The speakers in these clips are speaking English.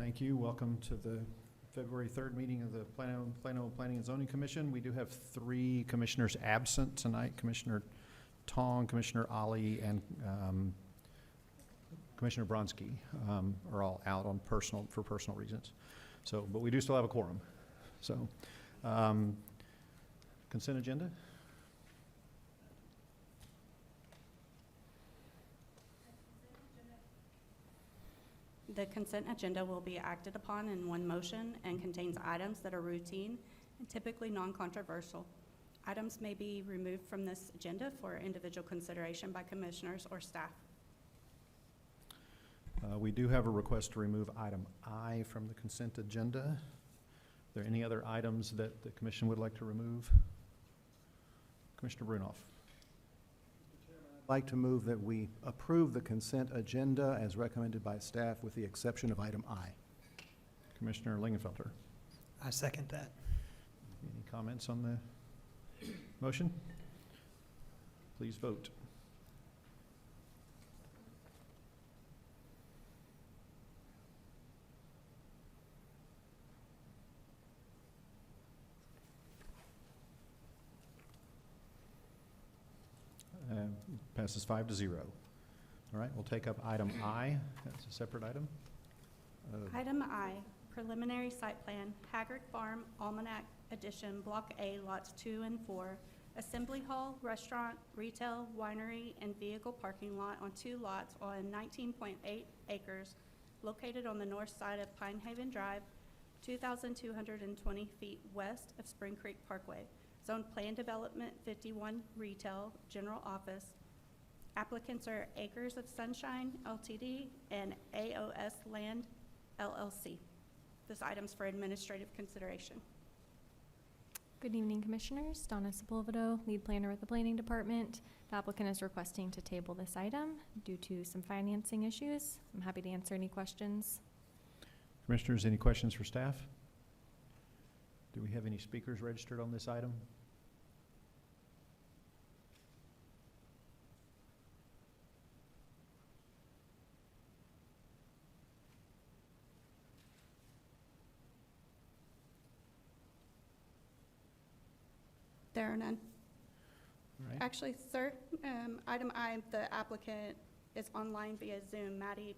Thank you. Welcome to the February 3rd meeting of the Plano Planning and Zoning Commission. We do have 3 commissioners absent tonight. Commissioner Tong, Commissioner Ali, and Commissioner Bronski are all out on for personal reasons. So, but we do still have a quorum. So, consent agenda. The consent agenda will be acted upon in one motion and contains items that are routine and typically non-controversial. Items may be removed from this agenda for individual consideration by commissioners or staff. We do have a request to remove item I from the consent agenda. Are there any other items that the commission would like to remove? Commissioner Brunoff. I'd like to move that we approve the consent agenda as recommended by staff with the exception of item I. Commissioner Lingenfelter. I second that. Any comments on the motion? Please vote. Passes 5-0. All right, we'll take up item I. That's a separate item. Item I, preliminary site plan, Haggard Farm, Almanac Edition, Block A, lots 2 and 4, assembly hall, restaurant, retail, winery, and vehicle parking lot on 2 lots on 19.8 acres located on the north side of Pine Haven Drive, 2,220 feet west of Spring Creek Parkway. Zone Plan Development 51 Retail General Office. Applicants are Acres of Sunshine Ltd. and AOS Land LLC. This item's for administrative consideration. Good evening, Commissioners. Donna Sepulvedo, Lead Planner with the Planning Department. The applicant is requesting to table this item due to some financing issues. I'm happy to answer any questions. Commissioners, any questions for staff? Do we have any speakers registered on this item? There are none. All right. Actually, sir, item I, the applicant is online via Zoom. Maddie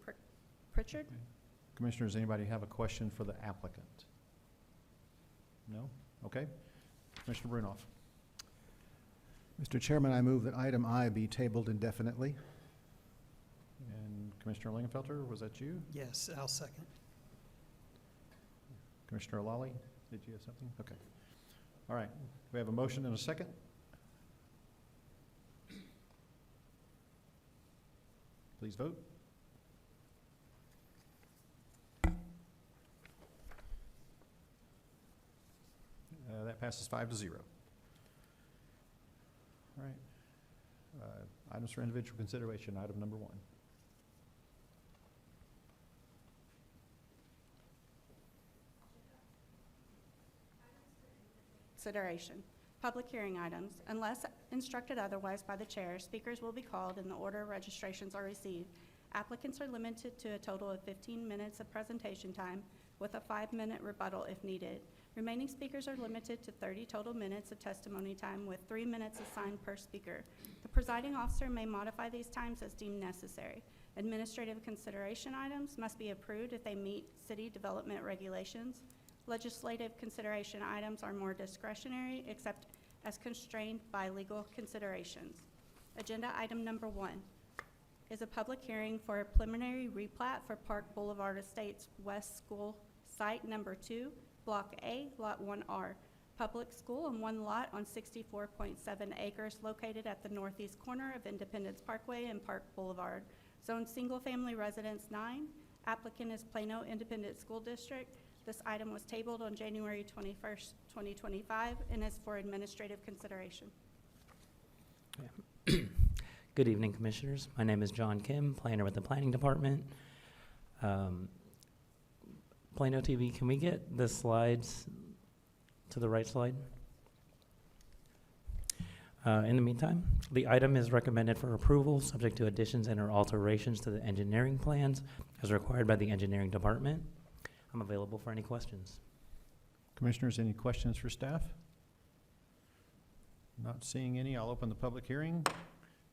Pritchard. Okay. Commissioners, anybody have a question for the applicant? No? Okay. Commissioner Brunoff. Mr. Chairman, I move that item I be tabled indefinitely. And Commissioner Lingenfelter, was that you? Yes, I'll second. Commissioner Lally, did you have something? Okay. All right. We have a motion and a second. Please vote. That passes 5-0. All right. Items for individual consideration, item number 1. Consideration. Public hearing items. Unless instructed otherwise by the chair, speakers will be called in the order registrations are received. Applicants are limited to a total of 15 minutes of presentation time with a 5-minute rebuttal if needed. Remaining speakers are limited to 30 total minutes of testimony time with 3 minutes assigned per speaker. The presiding officer may modify these times as deemed necessary. Administrative consideration items must be approved if they meet city development regulations. Legislative consideration items are more discretionary except as constrained by legal considerations. Agenda item number 1 is a public hearing for a preliminary replat for Park Boulevard Estates West School Site number 2, Block A, Lot 1R. Public school on 1 lot on 64.7 acres located at the northeast corner of Independence Parkway and Park Boulevard. Zone single family residence 9. Applicant is Plano Independent School District. This item was tabled on January 21st, 2025 and is for administrative consideration. Good evening, Commissioners. My name is John Kim, planner with the Planning Department. Plano TV, can we get the slides to the right slide? In the meantime, the item is recommended for approval, subject to additions and or alterations to the engineering plans as required by the Engineering Department. I'm available for any questions. Commissioners, any questions for staff? Not seeing any. I'll open the public hearing.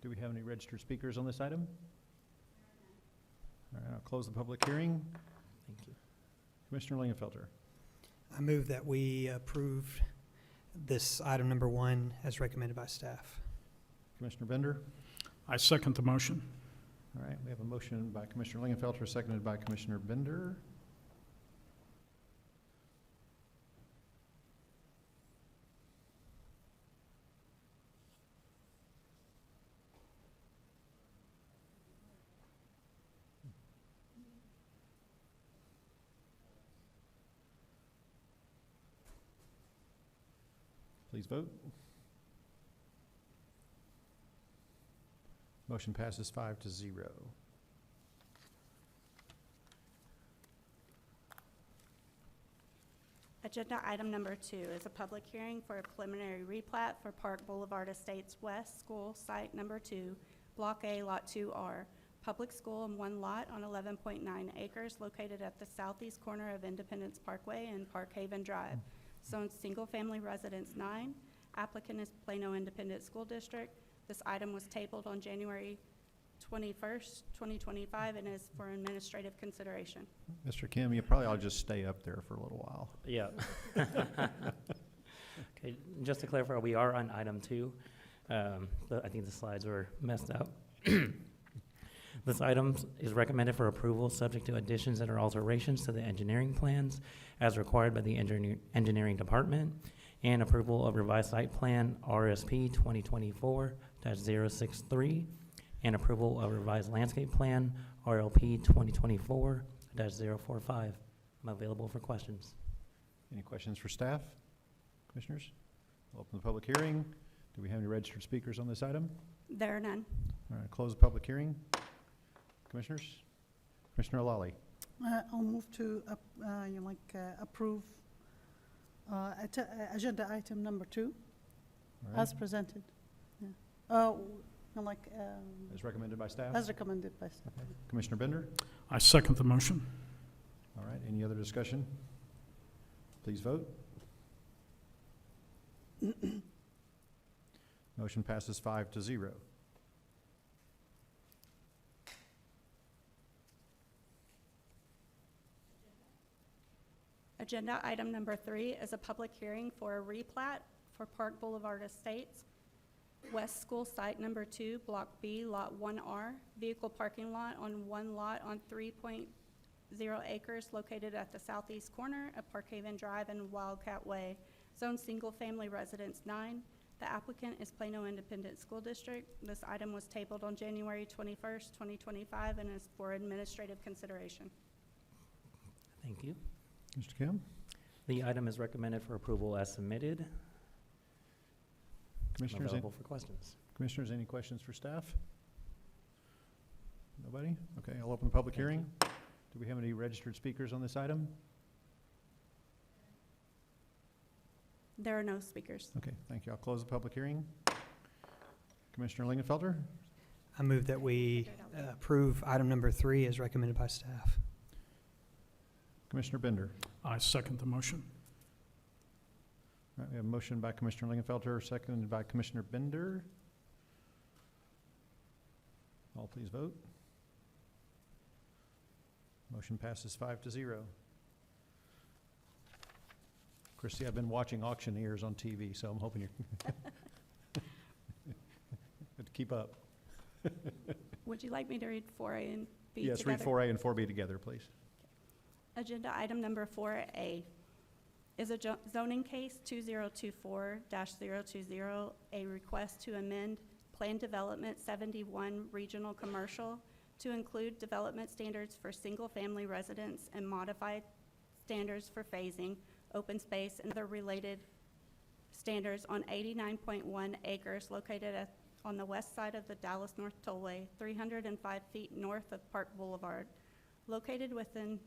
Do we have any registered speakers on this item? All right, I'll close the public hearing. Thank you. Commissioner Lingenfelter. I move that we approve this item number 1 as recommended by staff. Commissioner Bender. I second the motion. All right, we have a motion by Commissioner Lingenfelter, seconded by Commissioner Bender. Please vote. Motion passes 5-0. Agenda item number 2 is a public hearing for a preliminary replat for Park Boulevard Estates West School Site Number 2, Block A, Lot 2R, public school in one lot on 11.9 acres located at the southeast corner of Independence Parkway and Park Haven Drive. Zone single-family residence 9. Applicant is Plano Independent School District. This item was tabled on January 21st, 2025, and is for administrative consideration. Mr. Kim, you probably ought to just stay up there for a little while. Yeah. Okay, just to clarify, we are on item 2. I think the slides were messed up. This item is recommended for approval, subject to additions and or alterations to the engineering plans as required by the engineering department, and approval of revised site plan RSP 2024-063, and approval of revised landscape plan RLP 2024-045. I'm available for questions. Any questions for staff? Commissioners? I'll open the public hearing. Do we have any registered speakers on this item? There are none. All right, close the public hearing. Commissioners? Commissioner Lally. I'll move to approve agenda item number 2 All right. as presented. Yeah. As recommended by staff? As recommended by staff. Okay. Commissioner Bender? I second the motion. All right, any other discussion? Please vote. Motion passes 5-0. Agenda item number 3 is a public hearing for a replat for Park Boulevard Estates, West School Site Number 2, Block B, Lot 1R, vehicle parking lot on one lot on 3.0 acres located at the southeast corner of Park Haven Drive and Wildcat Way, zone single-family residence 9. The applicant is Plano Independent School District. This item was tabled on January 21st, 2025, and is for administrative consideration. Thank you. Mr. Kim? The item is recommended for approval as submitted. I'm Commissioners, available for questions. Commissioners, any questions for staff? Nobody? Okay, I'll open the public Thank hearing. Do we have any registered speakers on this item? There are no speakers. Okay, thank you. I'll close the public hearing. Commissioner Lingenfelter? I move that we approve item number 3 as recommended by staff. Commissioner Bender? I second the motion. All right, we have a motion by Commissioner Lingenfelter, seconded by Commissioner Bender. All please vote. Motion passes 5-0. Christy, I've been watching auctioneers on TV, so I'm hoping you're keep up. Would you like me to read 4A and B Yes, together? read 4A and 4B together, please. Agenda item number 4A is a zoning case 2024-020, a request to amend Plan Development 71 Regional Commercial to include development standards for single-family residents and modified standards for phasing, open space, and other related standards on 89.1 acres located on the west side of the Dallas North Tollway, 305 feet north of Park Boulevard, located within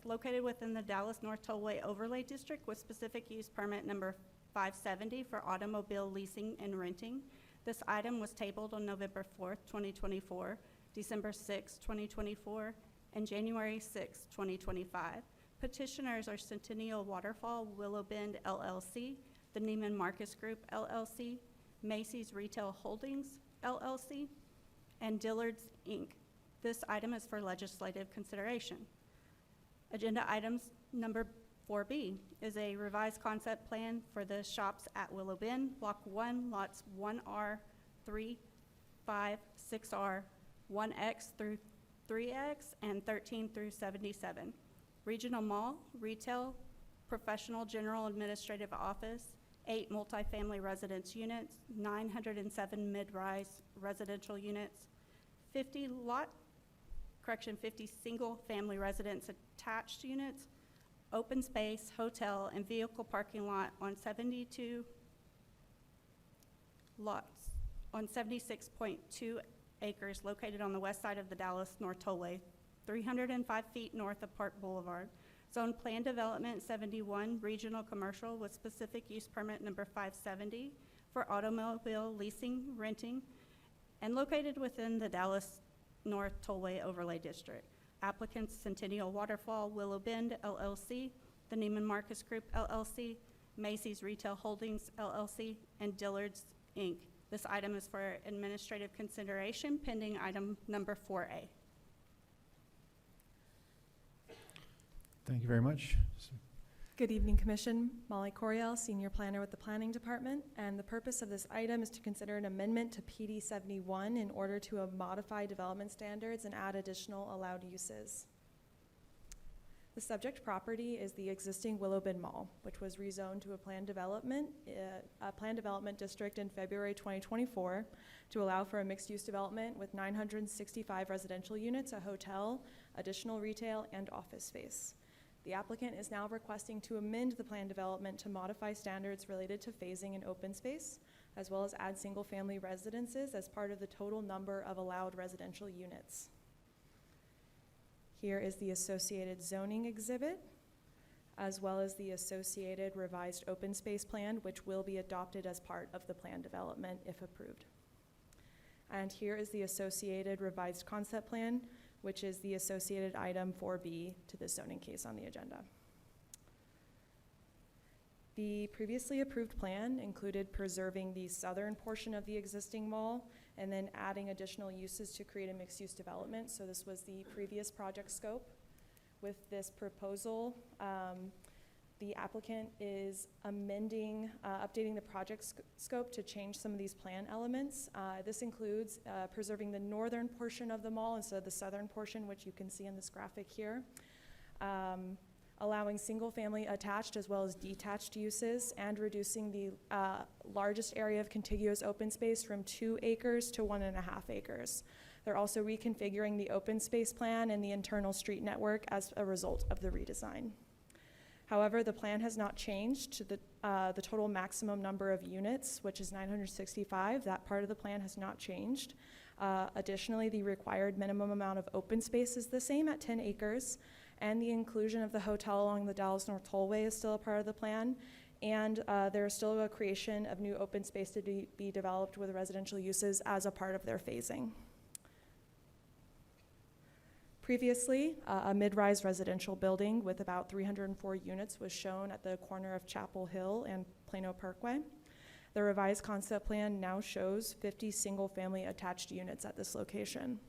located within the Dallas North Tollway Overlay District with specific use permit number 570 for automobile leasing and renting. This item was tabled on November 4th, 2024, December 6th, 2024, and January 6, 2025. Petitioners are Centennial Waterfall Willow Bend LLC, the Neiman Marcus Group LLC, Macy's Retail Holdings LLC, and Dillard's Inc. This item is for legislative consideration. Agenda items number 4B is a revised concept plan for the shops at Willow Bend, Block 1, lots 1R, 3, 5, 6R, 1X through 3X, and 13 through 77. Regional Mall, retail, professional general administrative office, 8 multifamily residence units, 907 mid-rise residential units, 50 single-family residence attached units, open space, hotel, and vehicle parking lot on 72 lots on 76.2 acres located on the west side of the Dallas North Tollway, 305 feet north of Park Boulevard. Zone Plan Development 71, Regional Commercial with specific use permit number 570 for automobile leasing, renting, and located within the Dallas North Tollway Overlay District. Applicants Centennial Waterfall Willow Bend LLC, the Neiman Marcus Group LLC, Macy's Retail Holdings LLC, and Dillard's Inc. This item is for administrative consideration pending item number 4A. Thank you very much. Good evening, Commission. Molly Coriel, Senior Planner with the Planning Department, and the purpose of this item is to consider an amendment to PD 71 in order to modify development standards and add additional allowed uses. The subject property is the existing Willow Bend Mall, which was rezoned to a planned development district in February 2024 to allow for a mixed-use development with 965 residential units, a hotel, additional retail, and office space. The applicant is now requesting to amend the planned development to modify standards related to phasing and open space, as well as add single-family residences as part of the total number of allowed residential units. Here is the associated zoning exhibit, as well as the associated revised open space plan, which will be adopted as part of the planned development if approved. And here is the associated revised concept plan, which is the associated item 4B to the zoning case on the agenda. The previously approved plan included preserving the southern portion of the existing mall and then adding additional uses to create a mixed-use development. So this was the previous project scope. With this proposal, the applicant is amending, updating the project scope to change some of these plan elements. This includes preserving the northern portion of the mall instead of the southern portion, which you can see in this graphic here. Allowing single-family attached as well as detached uses, and reducing the largest area of contiguous open space from 2 acres to 1.5 acres. They're also reconfiguring the open space plan and the internal street network as a result of the redesign. However, the plan has not changed to the total maximum number of units, which is 965. That part of the plan has not changed. Additionally, the required minimum amount of open space is the same at 10 acres, and the inclusion of the hotel along the Dallas North Tollway is still a part of the plan. And there is still a creation of new open space to be developed with residential uses as a part of their phasing. Previously, a mid-rise residential building with about 304 units was shown at the corner of Chapel Hill and Plano Parkway. The revised concept plan now shows 50 single-family attached units at this location.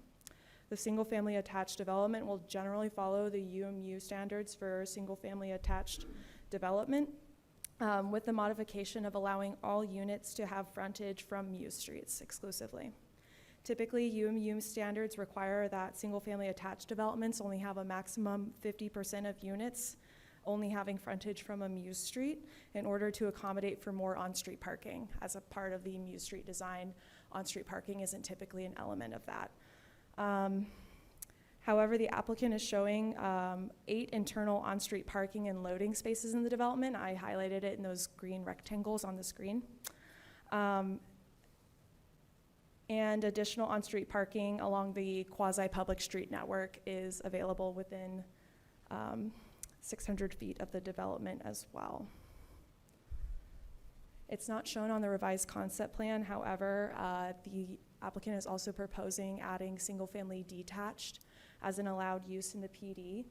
The single-family attached development will generally follow the UMU standards for single-family attached development, with the modification of allowing all units to have frontage from Muse streets exclusively. Typically, UMU standards require that single-family attached developments only have a maximum 50% of units only having frontage from a Muse street in order to accommodate for more on-street parking. As a part of the Muse street design, on-street parking isn't typically an element of that. However, the applicant is showing 8 internal on-street parking and loading spaces in the development. I highlighted it in those green rectangles on the screen. And additional on-street parking along the quasi-public street network is available within 600 feet of the development as well. It's not shown on the revised concept plan. However, the Applicant is also proposing adding single-family detached as an allowed use in the PD.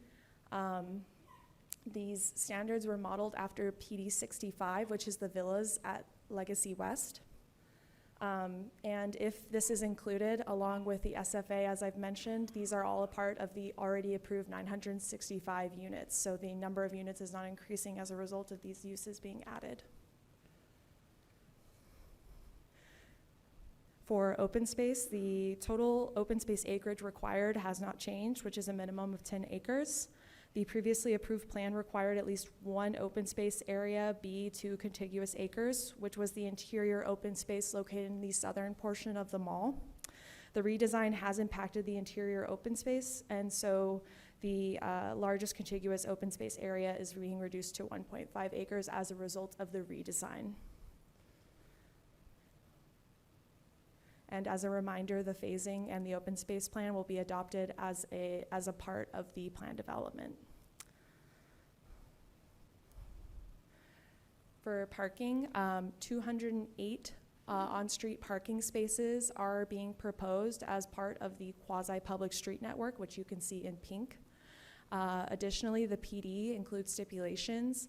These standards were modeled after PD 65, which is the villas at Legacy West. And if this is included along with the SFA, as I've mentioned, these are all a part of the already approved 965 units. So the number of units is not increasing as a result of these uses being added. For open space, the total open space acreage required has not changed, which is a minimum of 10 acres. The previously approved plan required at least one open space area be 2 contiguous acres, which was the interior open space located in the southern portion of the mall. The redesign has impacted the interior open space, and so the largest contiguous open space area is being reduced to 1.5 acres as a result of the redesign. And as a reminder, the phasing and the open space plan will be adopted as a part of the plan development. For parking, 208 on-street parking spaces are being proposed as part of the quasi-public street network, which you can see in pink. Additionally, the PD includes stipulations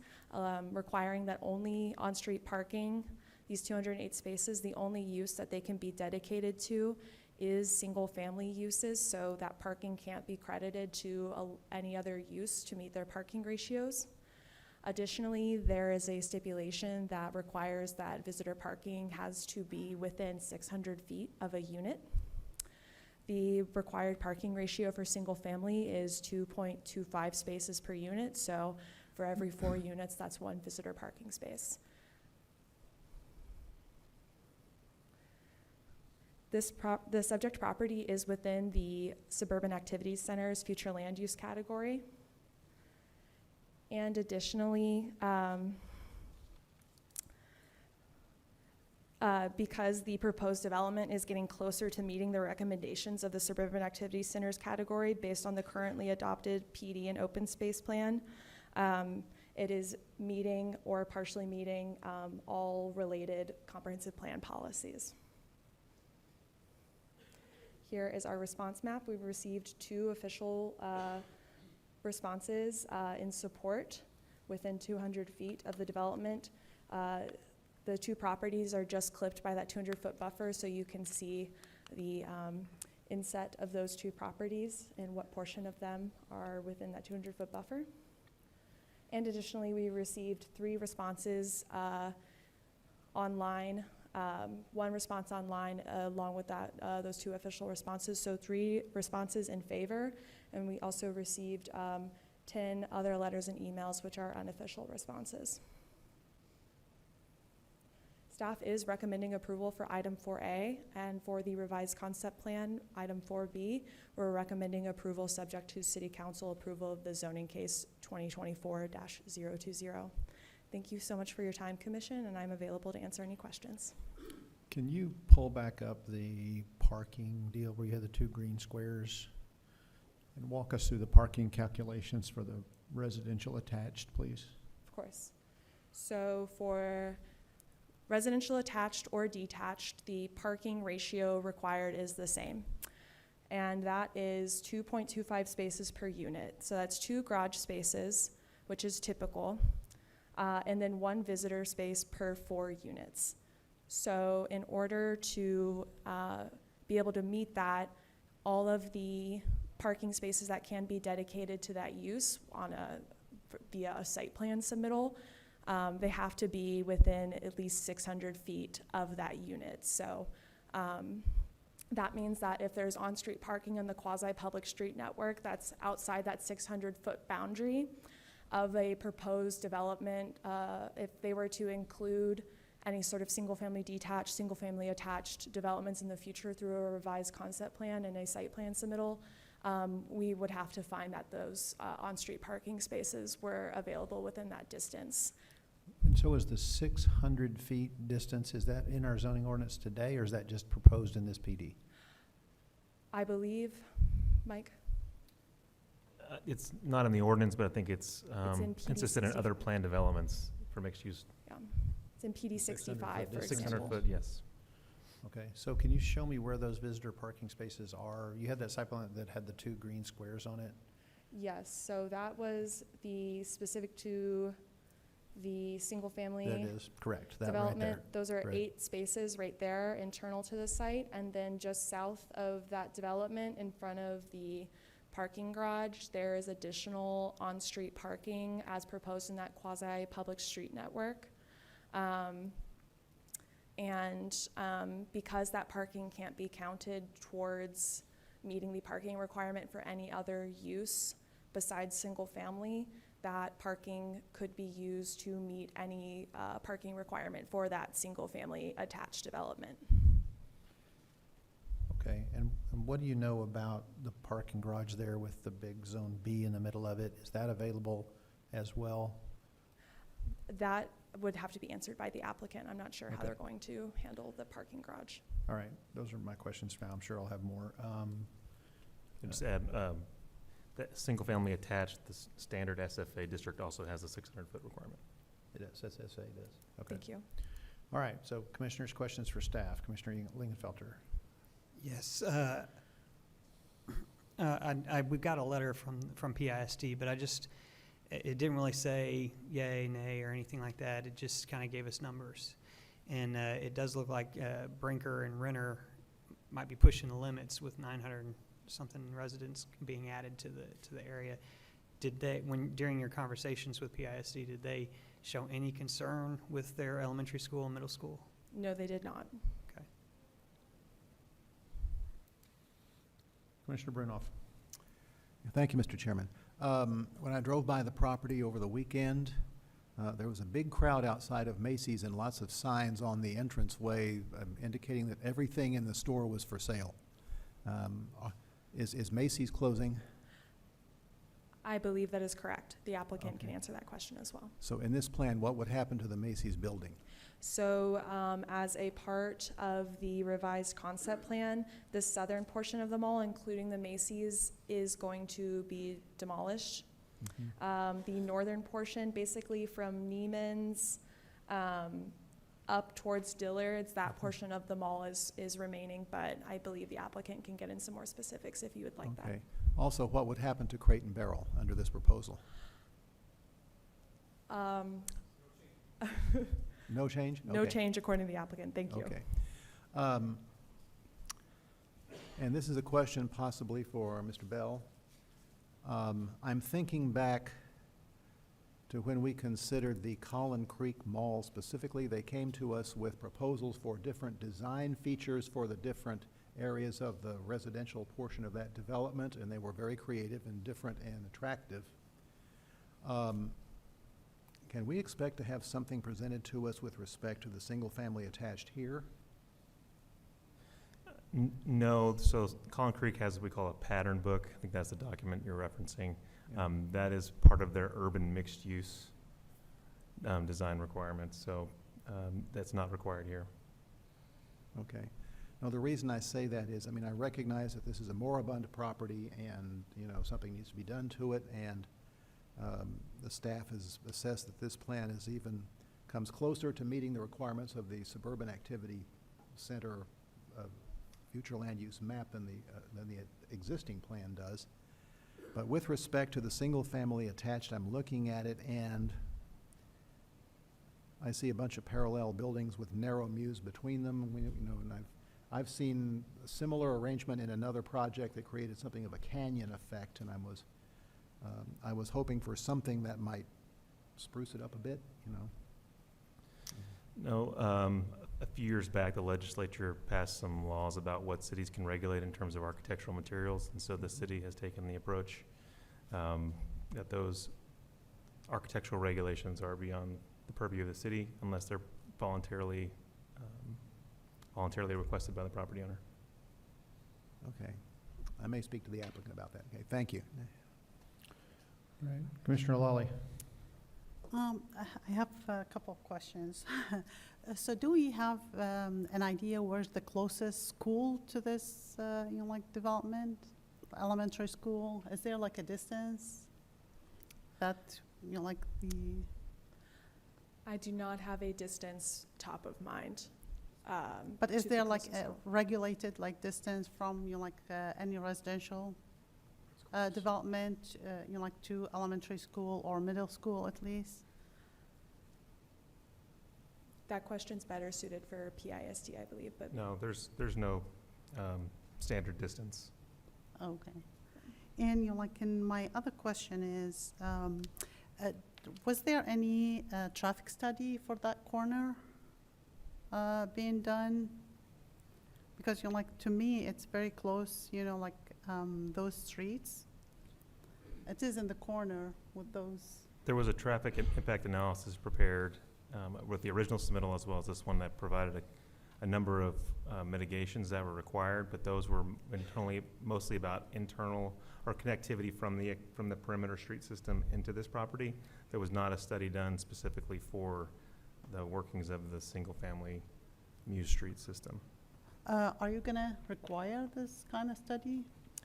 requiring that only on-street parking, these 208 spaces, the only use that they can be dedicated to is single-family uses, so that parking can't be credited to any other use to meet their parking ratios. Additionally, there is a stipulation that requires that visitor parking has to be within 600 feet of a unit. The required parking ratio for single-family is 2.25 spaces per unit, so for every 4 units, that's 1 visitor parking space. The subject property is within the Suburban Activities Center's future land use category. And additionally, because the proposed development is getting closer to meeting the recommendations of the Suburban Activities Center's category based on the currently adopted PD and open space plan, it is meeting or partially meeting all related comprehensive plan policies. Here is our response map. We've received 2 official responses in support within 200 feet of the development. The 2 properties are just clipped by that 200-foot buffer, so you can see the inset of those 2 properties and what portion of them are within that 200-foot buffer. And additionally, we received 3 responses online. 1 response online along with that, those 2 official responses, so 3 responses in favor, and we also received 10 other letters and emails which are unofficial responses. Staff is recommending approval for item 4A, and for the revised concept plan, item 4B, we're recommending approval subject to City Council approval of the zoning case 2024-020. Thank you so much for your time, Commission, and I'm available to answer any questions. Can you pull back up the parking deal where you had the 2 green squares and walk us through the parking calculations for the residential attached, please? Of course. So for residential attached or detached, the parking ratio required is the same. And that is 2.25 spaces per unit. So that's 2 garage spaces, which is typical. And then 1 visitor space per 4 units. So in order to be able to meet that, all of the parking spaces that can be dedicated to that use via a site plan submittal, they have to be within at least 600 feet of that unit. So that means that if there's on-street parking on the quasi-public street network that's outside that 600-foot boundary of a proposed development, if they were to include any sort of single-family detached, single-family attached developments in the future through a revised concept plan and a site plan submittal, we would have to find that those on-street parking spaces were available within that distance. And so is the 600 feet distance, is that in our zoning ordinance today, or is that just proposed in this PD? I believe, Mike? It's not in the ordinance, but I think it's in PD consistent in 60. other plan developments for mixed use. Yeah. It's in PD 65, for 600 example. foot, yes. Okay, so can you show me where those visitor parking spaces are? You had that site plan that had the 2 green squares on it? Yes, so that was the specific to the single-family That is, correct, that right development. there. Those are Right. 8 spaces right there, internal to the site. And then just south of that development, in front of the parking garage, there is additional on-street parking as proposed in that quasi-public street network. Because that parking can't be counted towards meeting the parking requirement for any other use besides single-family, that parking could be used to meet any parking requirement for that single-family attached development. Okay, and what do you know about the parking garage there with the big Zone B in the middle of it? Is that available as well? That would have to be answered by the applicant. I'm not sure how Okay. they're going to handle the parking garage. All right, those are my questions for now. I'm sure I'll have more. Just add, that single-family attached, the standard SFA district also has a 600-foot requirement. It is, SSA does. Okay. Thank you. All right, so commissioners' questions for staff. Commissioner Lingenfelter. Yes. We've got a letter from PISD, but it didn't really say yay, nay, or anything like that. It just kind of gave us numbers. And it does look like Brinker and Renner might be pushing the limits with 900 and something residents being added to the area. Did they, during your conversations with PISD, did they show any concern with their elementary school and middle school? No, they did not. Okay. Commissioner Brunoff. Thank you, Mr. Chairman. When I drove by the property over the weekend, there was a big crowd outside of Macy's and lots of signs on the entranceway indicating that everything in the store was for sale. Is Macy's closing? I believe that is correct. The applicant can Okay. answer that question as well. So in this plan, what would happen to the Macy's building? So as a part of the revised concept plan, the southern portion of the mall, including the Macy's, is going to be demolished. The northern portion, basically from Neiman's up towards Dillard's, that portion of the mall is remaining, but I believe the applicant can get in some more specifics if you would like that. Okay. Also, what would happen to Crate and Barrel under this proposal? No change? No Okay. change according to the applicant. Thank you. Okay. And this is a question possibly for Mr. Bell. I'm thinking back to when we considered the Collin Creek Mall specifically. They came to us with proposals for different design features for the different areas of the residential portion of that development, and they were very creative and different and attractive. Can we expect to have something presented to us with respect to the single-family attached here? No, so Collin Creek has what we call a pattern book. I think that's the document you're referencing. Yeah. That is part of their urban mixed-use design requirements, so that's not required here. Okay. Now, the reason I say that is, I mean, I recognize that this is a moribund property and, something needs to be done to it, and the staff has assessed that this plan comes closer to meeting the requirements of the Suburban Activity Center future land use map than the existing plan does. But with respect to the single-family attached, I'm looking at it, and I see a bunch of parallel buildings with narrow mews between them. And I've seen a similar arrangement in another project that created something of a canyon effect, and I was hoping for something that might spruce it up a bit, No, a few years back, the legislature passed some laws about what cities can regulate in terms of architectural materials, and so the city has taken the approach that those architectural regulations are beyond the purview of the city unless they're voluntarily requested by the property owner. Okay. I may speak to the applicant about that. Okay, thank you. All right, Commissioner Lawley. I have a couple of questions. So do we have an idea where's the closest school to this, development? Elementary school? Is there like a distance that, I do not have a distance top of mind. But is to there the like closest a school. regulated like distance from, any residential development, like to elementary school or middle school at least? That question's better suited for PISD, I believe, but No, there's no standard distance. Okay. And, and my other question is, was there any traffic study for that corner being done? Because, to me, it's very close, those streets. It is in the corner with those. There was a traffic impact analysis prepared with the original submittal as well as this one that provided a number of mitigations that were required, but those were internally, mostly about internal or connectivity from the perimeter street system into this property. There was not a study done specifically for the workings of the single-family Muse Street system. Are you going to require this kind of study?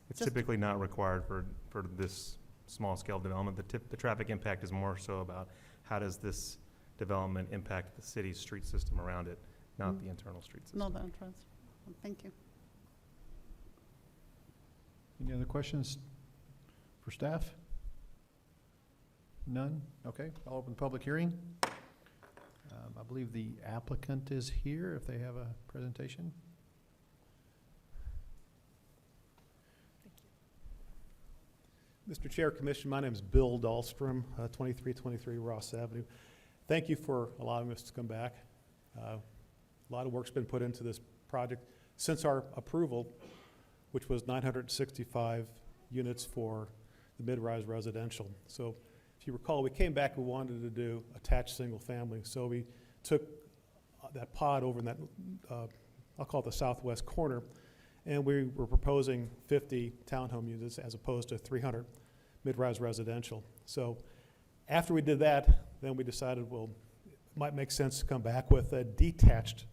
It's Just- typically not required for this small-scale development. The traffic impact is more so about how does this development impact the city's street system around it, not the internal street system. No, the entrance. Thank you. Any other questions for staff? None? Okay, I'll open the public hearing. I believe the applicant is here if they have a presentation. Mr. Chair, Commission, my name is Bill Dahlstrom, 2323 Ross Avenue. Thank you for allowing us to come back. A lot of work's been put into this project since our approval, which was 965 units for the mid-rise residential. So if you recall, we came back, we wanted to do attached single family. So we took that pod over in that, I'll call it the southwest corner, and we were proposing 50 townhome units as opposed to 300 mid-rise residential. So after we did that, then we decided, well, it might make sense to come back with a detached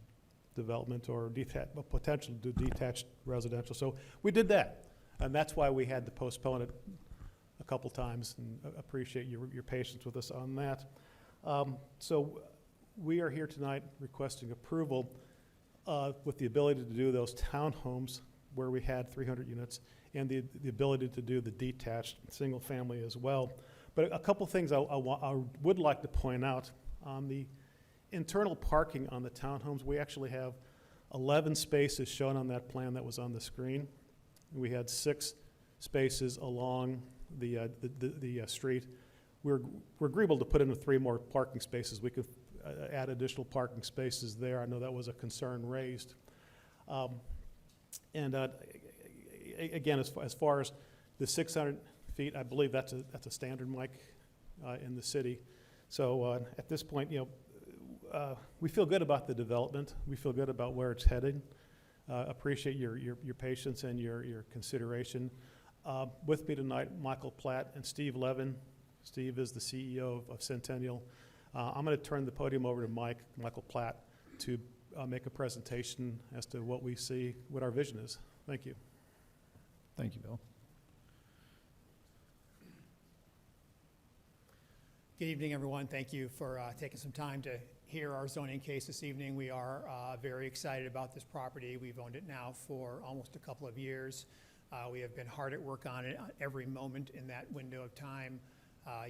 development or a potential to do detached residential. So we did that, and that's why we had to postpone it a couple times, and appreciate your patience with us on that. So we are here tonight requesting approval with the ability to do those townhomes where we had 300 units and the ability to do the detached single family as well. But a couple things I would like to point out. On the internal parking on the townhomes, we actually have 11 spaces shown on that plan that was on the screen. We had 6 spaces along the street. We're agreeable to put in 3 more parking spaces. We could add additional parking spaces there. I know that was a concern raised. Again, as far as the 600 feet, I believe that's a standard, Mike, in the city. So at this point, we feel good about the development. We feel good about where it's headed. Appreciate your patience and your consideration. With me tonight, Michael Platt and Steve Levin. Steve is the CEO of Centennial. I'm going to turn the podium over to Michael Platt, to make a presentation as to what we see, what our vision is. Thank you. Thank you, Bill. Good evening, everyone. Thank you for taking some time to hear our zoning case this evening. We are very excited about this property. We've owned it now for almost a couple of years. We have been hard at work on it every moment in that window of time.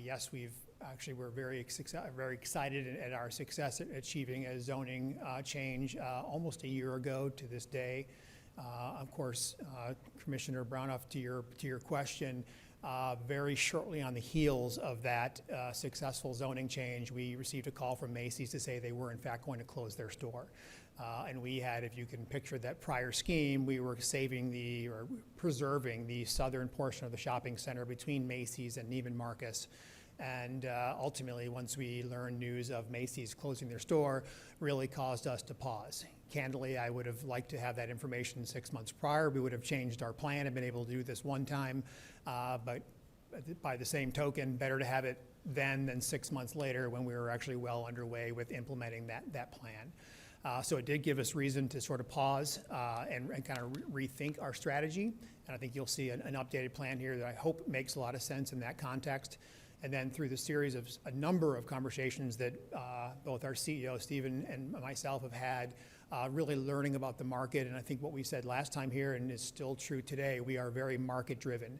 Yes, we're very excited at our success at achieving a zoning change almost a year ago to this day. Of course, Commissioner Brownoff, to your question, very shortly on the heels of that successful zoning change, we received a call from Macy's to say they were in fact going to close their store. And we had, if you can picture that prior scheme, we were preserving the southern portion of the shopping center between Macy's and Neiman Marcus. And ultimately, once we learned news of Macy's closing their store, really caused us to pause. Candidly, I would have liked to have that information 6 months prior. We would have changed our plan and been able to do this one time. But by the same token, better to have it then than 6 months later when we were actually well underway with implementing that plan. So it did give us reason to sort of pause and kind of rethink our strategy. And I think you'll see an updated plan here that I hope makes a lot of sense in that context. And then through the series of a number of conversations that both our CEO, Stephen, and myself have had really learning about the market. And I think what we said last time here, and is still true today, we are very market-driven.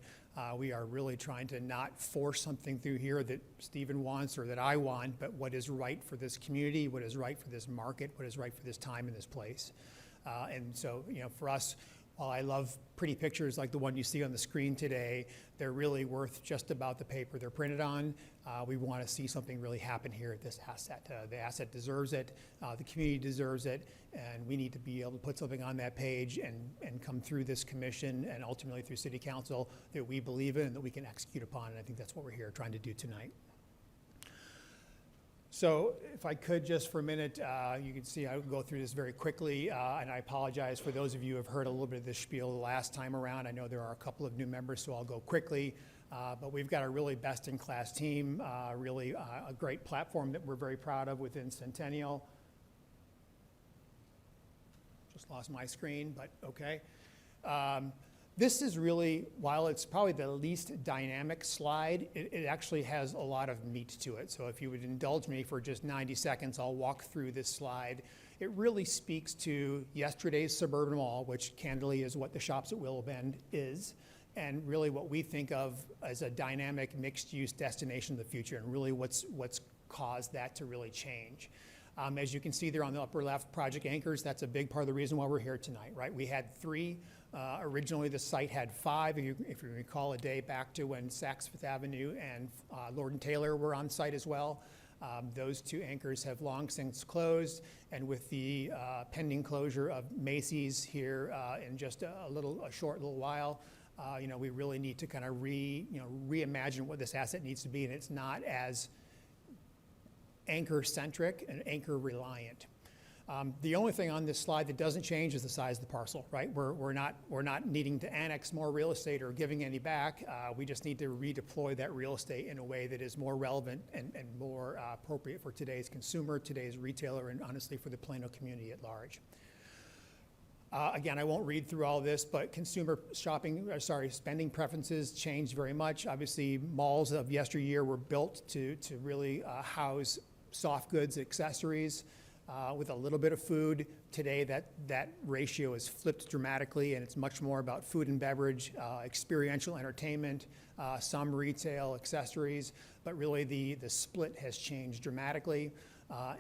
We are really trying to not force something through here that Stephen wants or that I want, but what is right for this community, what is right for this market, what is right for this time and this place. And so, for us, while I love pretty pictures like the one you see on the screen today, they're really worth just about the paper they're printed on. We want to see something really happen here at this asset. The asset deserves it, the community deserves it, and we need to be able to put something on that page and come through this commission and ultimately through City Council that we believe in and that we can execute upon, and I think that's what we're here trying to do tonight. So if I could just for a minute, you can see I will go through this very quickly, and I apologize for those of you who have heard a little bit of this spiel the last time around. I know there are a couple of new members, so I'll go quickly. But we've got a really best-in-class team, really a great platform that we're very proud of within Centennial. Just lost my screen, but okay. This is really, while it's probably the least dynamic slide, it actually has a lot of meat to it. So if you would indulge me for just 90 seconds, I'll walk through this slide. It really speaks to yesterday's suburban mall, which candidly is what the Shops at Willow Bend is, and really what we think of as a dynamic mixed-use destination of the future, and really what's caused that to really change. As you can see there on the upper left, Project Anchors, that's a big part of the reason why we're here tonight, right? We had 3. Originally, the site had 5, if you recall a day back to when Saks Fifth Avenue and Lord & Taylor were on site as well. Those 2 anchors have long since closed, and with the pending closure of Macy's here in just a short little while, we really need to kind of reimagine what this asset needs to be, and it's not as anchor-centric and anchor-reliant. The only thing on this slide that doesn't change is the size of the parcel, right? We're not needing to annex more real estate or giving any back. We just need to redeploy that real estate in a way that is more relevant and more appropriate for today's consumer, today's retailer, and honestly for the Plano community at large. Again, I won't read through all this, but spending preferences changed very much. Obviously, malls of yesteryear were built to really house soft goods, accessories, with a little bit of food. Today, that ratio is flipped dramatically, and it's much more about food and beverage, experiential entertainment, some retail, accessories, but really the split has changed dramatically.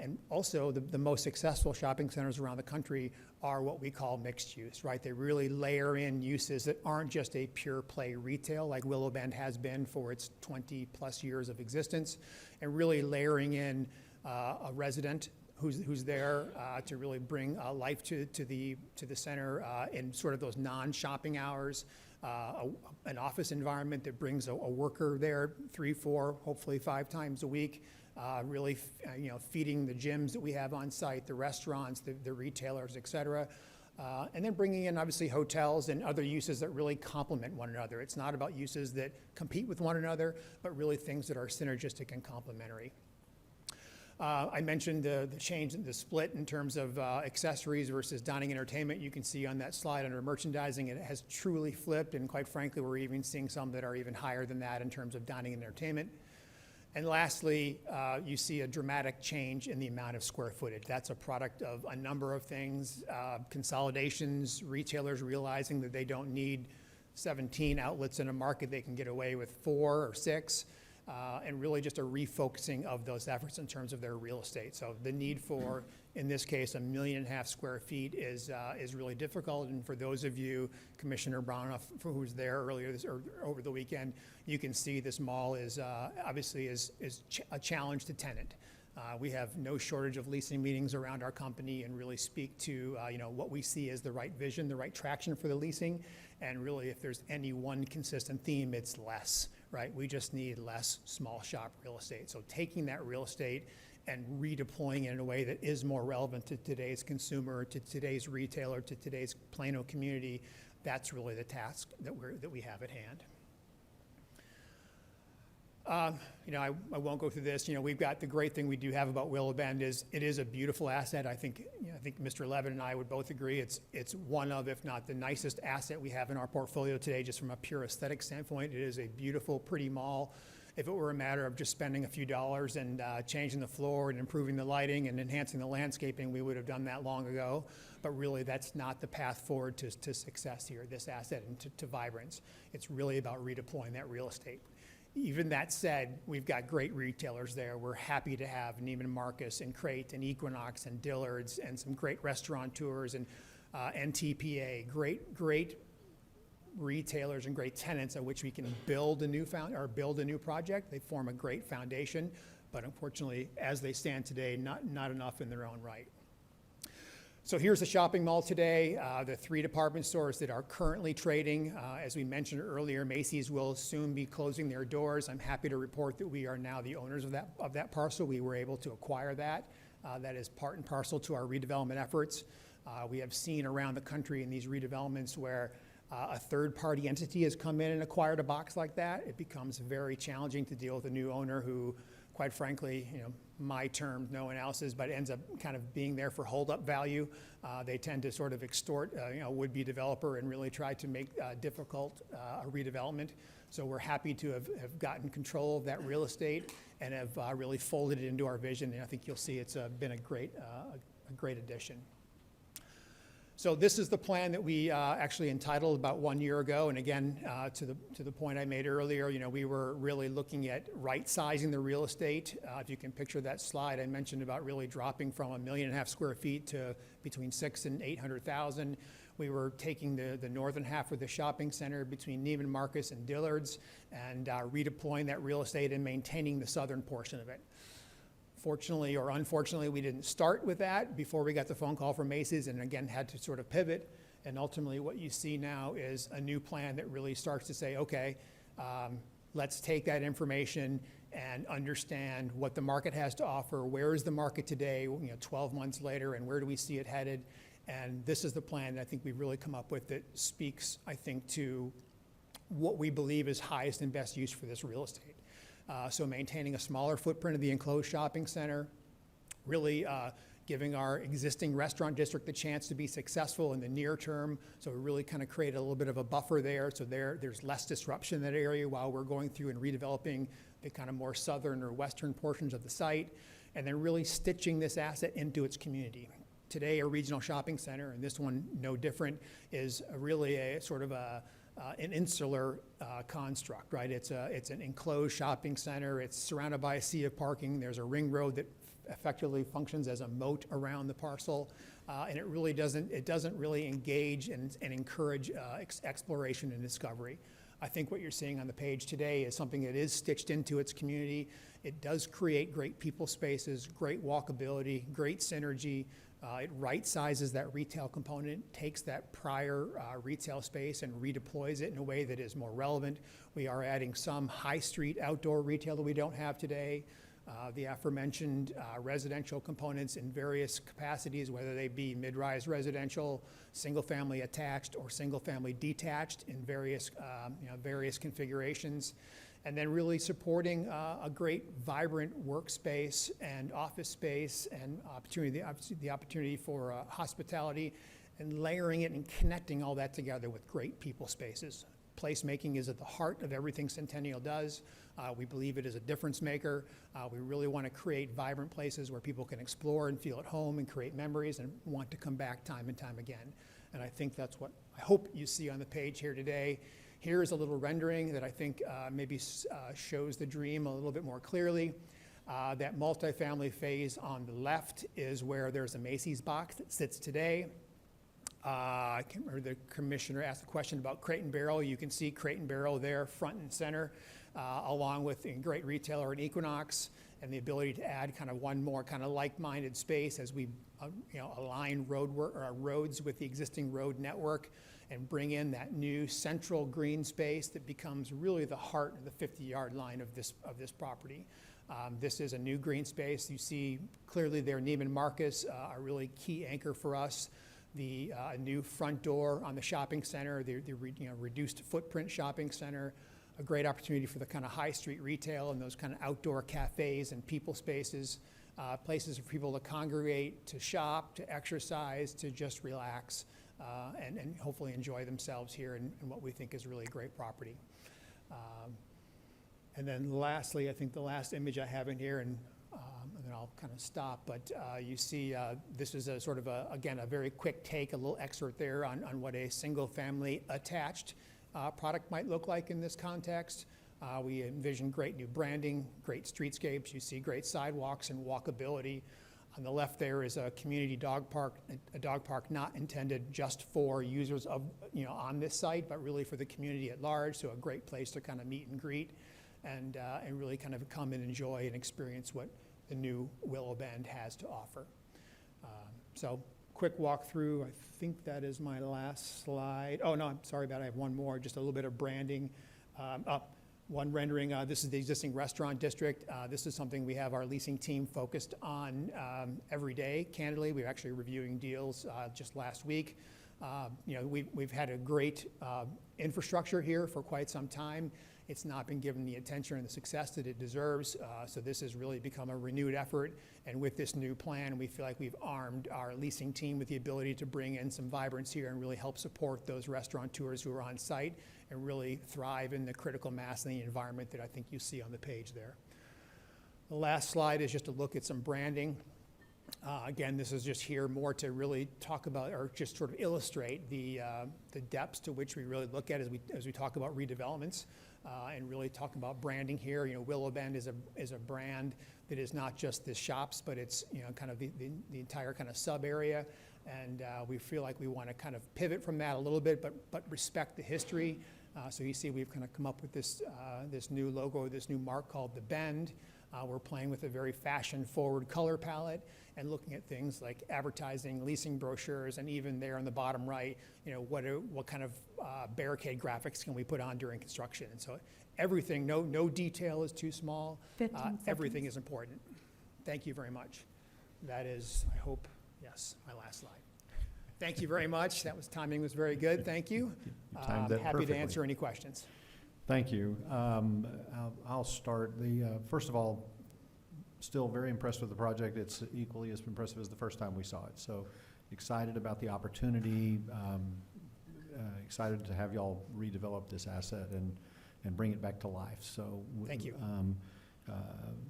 And also, the most successful shopping centers around the country are what we call mixed use, right? They really layer in uses that aren't just a pure play retail like Willow Bend has been for its 20 plus years of existence, and really layering in a resident who's there to really bring life to the center in sort of those non-shopping hours, an office environment that brings a worker there 3, 4, hopefully 5 times a week, really feeding the gyms that we have on site, the restaurants, the retailers, et cetera. And then bringing in obviously hotels and other uses that really complement one another. It's not about uses that compete with one another, but really things that are synergistic and complementary. I mentioned the change in the split in terms of accessories versus dining entertainment. You can see on that slide under merchandising, it has truly flipped, and quite frankly, we're even seeing some that are even higher than that in terms of dining and entertainment. And lastly, you see a dramatic change in the amount of square footage. That's a product of a number of things, consolidations, retailers realizing that they don't need 17 outlets in a market, they can get away with 4 or 6. And really just a refocusing of those efforts in terms of their real estate. So the need for, in this case, 1.5 million square feet is really difficult. And for those of you, Commissioner Brown, who was there earlier or over the weekend, you can see this mall is obviously a challenge to tenant. We have no shortage of leasing meetings around our company and really speak to what we see as the right vision, the right traction for the leasing. And really, if there's any one consistent theme, it's less, right? We just need less small shop real estate. So taking that real estate and redeploying it in a way that is more relevant to today's consumer, to today's retailer, to today's Plano community, that's really the task that we have at hand. I won't go through this. We've got the great thing we do have about Willow Bend is it is a beautiful asset. I think Mr. Levin and I would both agree it's one of, if not the nicest asset we have in our portfolio today, just from a pure aesthetic standpoint. It is a beautiful, pretty mall. If it were a matter of just spending a few dollars and changing the floor and improving the lighting and enhancing the landscaping, we would have done that long ago. But really, that's not the path forward to success here, this asset, and to vibrance. It's really about redeploying that real estate. Even that said, we've got great retailers there. We're happy to have Neiman Marcus and Crate and Equinox and Dillard's and some great restaurateurs and NTPA, great retailers and great tenants on which we can build a new project. They form a great foundation, but unfortunately, as they stand today, not enough in their own right. So here's the shopping mall today. The 3 department stores that are currently trading. As we mentioned earlier, Macy's will soon be closing their doors. I'm happy to report that we are now the owners of that parcel. We were able to acquire that. That is part and parcel to our redevelopment efforts. We have seen around the country in these redevelopments where a third-party entity has come in and acquired a box like that. It becomes very challenging to deal with a new owner who, quite frankly, my term, no one else's, but ends up kind of being there for hold-up value. They tend to sort of extort a would-be developer and really try to make difficult a redevelopment. So we're happy to have gotten control of that real estate and have really folded it into our vision. And I think you'll see it's been a great addition. So this is the plan that we actually entitled about 1 year ago. And again, to the point I made earlier, we were really looking at right-sizing the real estate. If you can picture that slide I mentioned about really dropping from 1.5 million square feet to between 600,000 and 800,000. We were taking the northern half of the shopping center between Neiman Marcus and Dillard's and redeploying that real estate and maintaining the southern portion of it. Fortunately or unfortunately, we didn't start with that before we got the phone call from Macy's, and again had to sort of pivot. And ultimately what you see now is a new plan that really starts to say, okay, let's take that information and understand what the market has to offer. Where is the market today, 12 months later, and where do we see it headed? And this is the plan that I think we've really come up with that speaks, I think, to what we believe is highest and best use for this real estate. So maintaining a smaller footprint of the enclosed shopping center, really giving our existing restaurant district the chance to be successful in the near term. So we really kind of create a little bit of a buffer there. So there's less disruption in that area while we're going through and redeveloping the kind of more southern or western portions of the site. And then really stitching this asset into its community. Today, a regional shopping center, and this one no different, is really a sort of an insular construct, right? It's an enclosed shopping center. It's surrounded by a sea of parking. There's a ring road that effectively functions as a moat around the parcel, and it really doesn't really engage and encourage exploration and discovery. I think what you're seeing on the page today is something that is stitched into its community. It does create great people spaces, great walkability, great synergy. It right-sizes that retail component, takes that prior retail space and redeploys it in a way that is more relevant. We are adding some high street outdoor retail that we don't have today. The aforementioned residential components in various capacities, whether they be mid-rise residential, single-family attached, or single-family detached in various configurations. And then really supporting a great, vibrant workspace and office space and the opportunity for hospitality, and layering it and connecting all that together with great people spaces. Placemaking is at the heart of everything Centennial does. We believe it is a difference maker. We really want to create vibrant places where people can explore and feel at home and create memories and want to come back time and time again. And I think that's what I hope you see on the page here today. Here's a little rendering that I think maybe shows the dream a little bit more clearly. That multifamily phase on the left is where there's a Macy's box that sits today. I can't remember, the commissioner asked a question about Crate and Barrel. You can see Crate and Barrel there front and center, along with a great retailer in Equinox, and the ability to add kind of one more kind of like-minded space as we align roads with the existing road network and bring in that new central green space that becomes really the heart of the 50-yard line of this property. This is a new green space. You see clearly there Neiman Marcus, a really key anchor for us. The new front door on the shopping center, the reduced footprint shopping center, a great opportunity for the kind of high street retail and those kind of outdoor cafes and people spaces, places for people to congregate, to shop, to exercise, to just relax, and hopefully enjoy themselves here in what we think is really great property. And then lastly, I think the last image I have in here, and then I'll kind of stop, but you see this is a sort of, again, a very quick take, a little excerpt there on what a single-family attached product might look like in this context. We envision great new branding, great streetscapes. You see great sidewalks and walkability. On the left there is a community dog park, a dog park not intended just for users of, on this site, but really for the community at large. So a great place to kind of meet and greet and really kind of come and enjoy and experience what the new Willow Bend has to offer. So quick walkthrough. I think that is my last slide. Oh, no, I'm sorry about it. I have one more, just a little bit of branding. One rendering, this is the existing restaurant district. This is something we have our leasing team focused on every day. Candidly, we're actually reviewing deals just last week. We've had a great infrastructure here for quite some time. It's not been given the attention and the success that it deserves. So this has really become a renewed effort. And with this new plan, we feel like we've armed our leasing team with the ability to bring in some vibrance here and really help support those restaurateurs who are on site and really thrive in the critical mass and the environment that I think you see on the page there. The last slide is just a look at some branding. Again, this is just here more to really talk about or just sort of illustrate the depths to which we really look at as we talk about redevelopments and really talk about branding here. Willow Bend is a brand that is not just the shops, but it's kind of the entire kind of sub area. And we feel like we want to kind of pivot from that a little bit, but respect the history. So you see we've kind of come up with this new logo, this new mark called the Bend. We're playing with a very fashion-forward color palette and looking at things like advertising, leasing brochures, and even there on the bottom right, what kind of barricade graphics can we put on during construction? And so everything, no detail is too small. 15 Everything seconds. is important. Thank you very much. That is, I hope, yes, my last slide. Thank you very much. Timing was very good. Thank you. You timed that Happy to perfectly. answer any questions. Thank you. I'll start. First of all, still very impressed with the project. It's equally as impressive as the first time we saw it. So excited about the opportunity, excited to have y'all redevelop this asset and bring it back to life. So Thank you.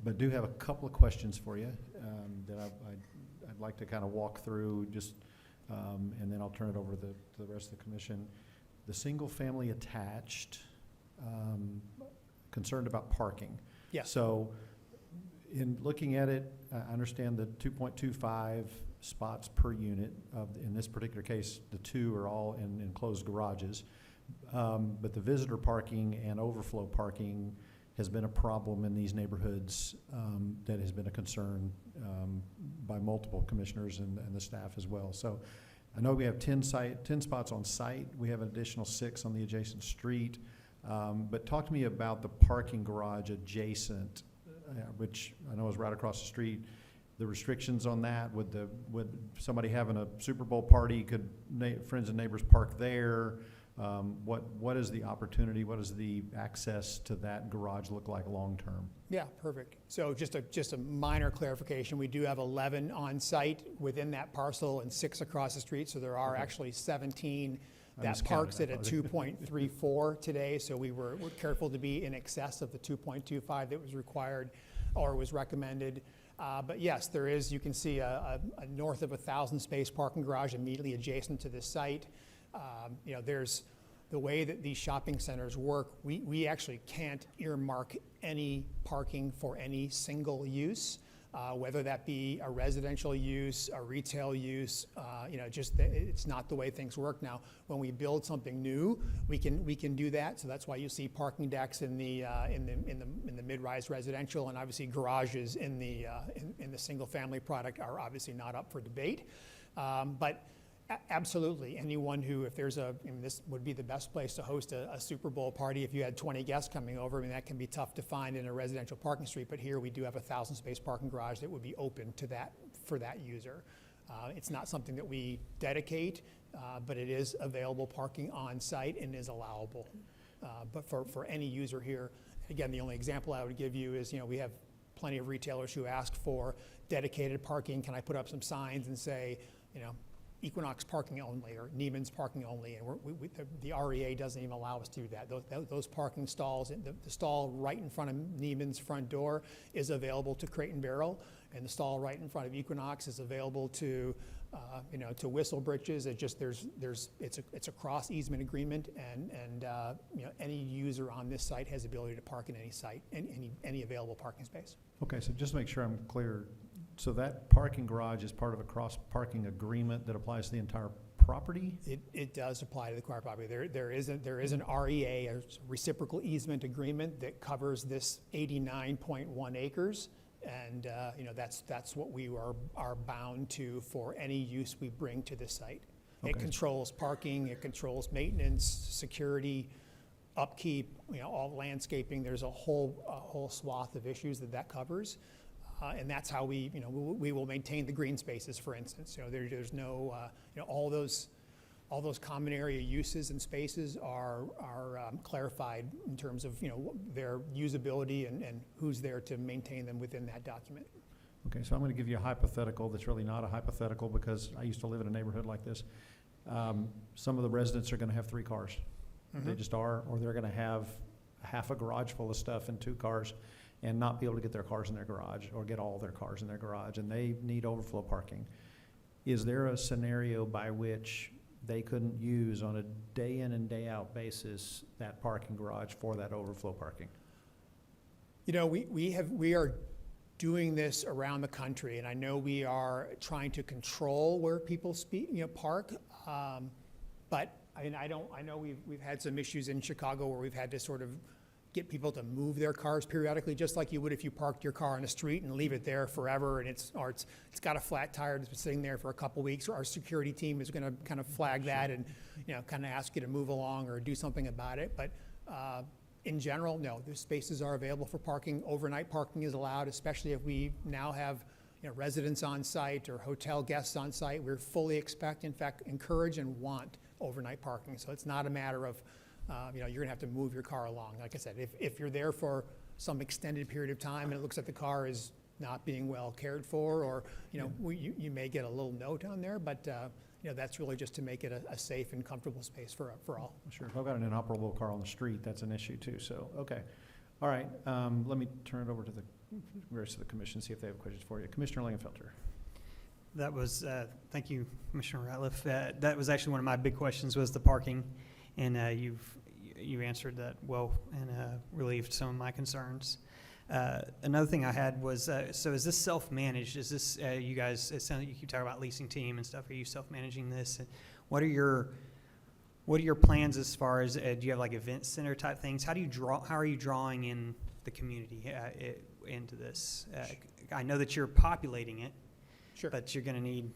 But do have a couple of questions for you that I'd like to kind of walk through just, and then I'll turn it over to the rest of the commission. The single family attached, concerned about parking. Yes. So in looking at it, I understand the 2.25 spots per unit in this particular case, the two are all in enclosed garages. But the visitor parking and overflow parking has been a problem in these neighborhoods that has been a concern by multiple commissioners and the staff as well. So I know we have 10 spots on site. We have an additional 6 on the adjacent street. But talk to me about the parking garage adjacent, which I know is right across the street. The restrictions on that, would somebody having a Super Bowl party, could friends and neighbors park there? What is the opportunity? What does the access to that garage look like long-term? Yeah, perfect. So just a minor clarification. We do have 11 on site within that parcel and 6 across the street. So there are Okay. actually 17 I that miscounted, parks at I a thought. 2.34 today. So we're careful to be in excess of the 2.25 that was required or was recommended. But yes, there is, you can see a north of 1,000 space parking garage immediately adjacent to this site. There's the way that these shopping centers work, we actually can't earmark any parking for any single use, whether that be a residential use, a retail use, it's not the way things work now. When we build something new, we can do that. So that's why you see parking decks in the mid-rise residential, and obviously garages in the single family product are obviously not up for debate. But absolutely, anyone who, this would be the best place to host a Super Bowl party if you had 20 guests coming over. I mean, that can be tough to find in a residential parking street, but here we do have a 1,000 space parking garage that would be open to that, for that user. It's not something that we dedicate, but it is available parking on site and is allowable. But for any user here, again, the only example I would give you is, we have plenty of retailers who ask for dedicated parking. Can I put up some signs and say, Equinox parking only or Neiman's parking only, and the REA doesn't even allow us to do that. Those parking stalls, the stall right in front of Neiman's front door is available to Crate and Barrel, and the stall right in front of Equinox is available to, to Whistle Britches. It's a cross easement agreement, and any user on this site has the ability to park in any site, any available parking space. Okay, so just to make sure I'm clear, so that parking garage is part of a cross-parking agreement that applies to the entire property? It does apply to the car property. There is an REA, a reciprocal easement agreement that covers this 89.1 acres. And, that's what we are bound to for any use we bring to the site. It Okay. controls parking, it controls maintenance, security, upkeep, all landscaping. There's a whole swath of issues that covers. And that's how we will maintain the green spaces, for instance. There's no, all those common area uses and spaces are clarified in terms of, their usability and who's there to maintain them within that document. Okay, so I'm going to give you a hypothetical that's really not a hypothetical because I used to live in a neighborhood like this. Some of the residents are going to have 3 cars. They just are, or they're going to have half a garage full of stuff and 2 cars and not be able to get their cars in their garage or get all their cars in their garage, and they need overflow parking. Is there a scenario by which they couldn't use on a day in and day out basis that parking garage for that overflow parking? We are doing this around the country, and I know we are trying to control where people park. But I know we've had some issues in Chicago where we've had to sort of get people to move their cars periodically, just like you would if you parked your car on the street and leave it there forever, and it's got a flat tire that's been sitting there for a couple weeks. Our security team is going to kind of flag that and kind of ask you to move along or do something about it. But in general, no, the spaces are available for parking. Overnight parking is allowed, especially if we now have residents on site or hotel guests on site. We're fully expect, in fact, encourage and want overnight parking. So it's not a matter of you're going to have to move your car along. Like I said, if you're there for some extended period of time and it looks like the car is not being well cared for, or you may get a little note on there, but that's really just to make it a safe and comfortable space for all. Sure, if I've got an inoperable car on the street, that's an issue too, so, okay. All right, let me turn it over to the rest of the commission, see if they have questions for you. Commissioner Lingenfelter. That was, thank you, Commissioner Ratliff. That was actually one of my big questions, was the parking, and you answered that well and relieved some of my concerns. Another thing I had was, so is this self-managed? Is this, you guys, it sounds like you keep talking about leasing team and stuff. Are you self-managing this? And what are your plans as far as, do you have like event center type things? How are you drawing in the community into this? I know that you're populating it. Sure. But you're going to need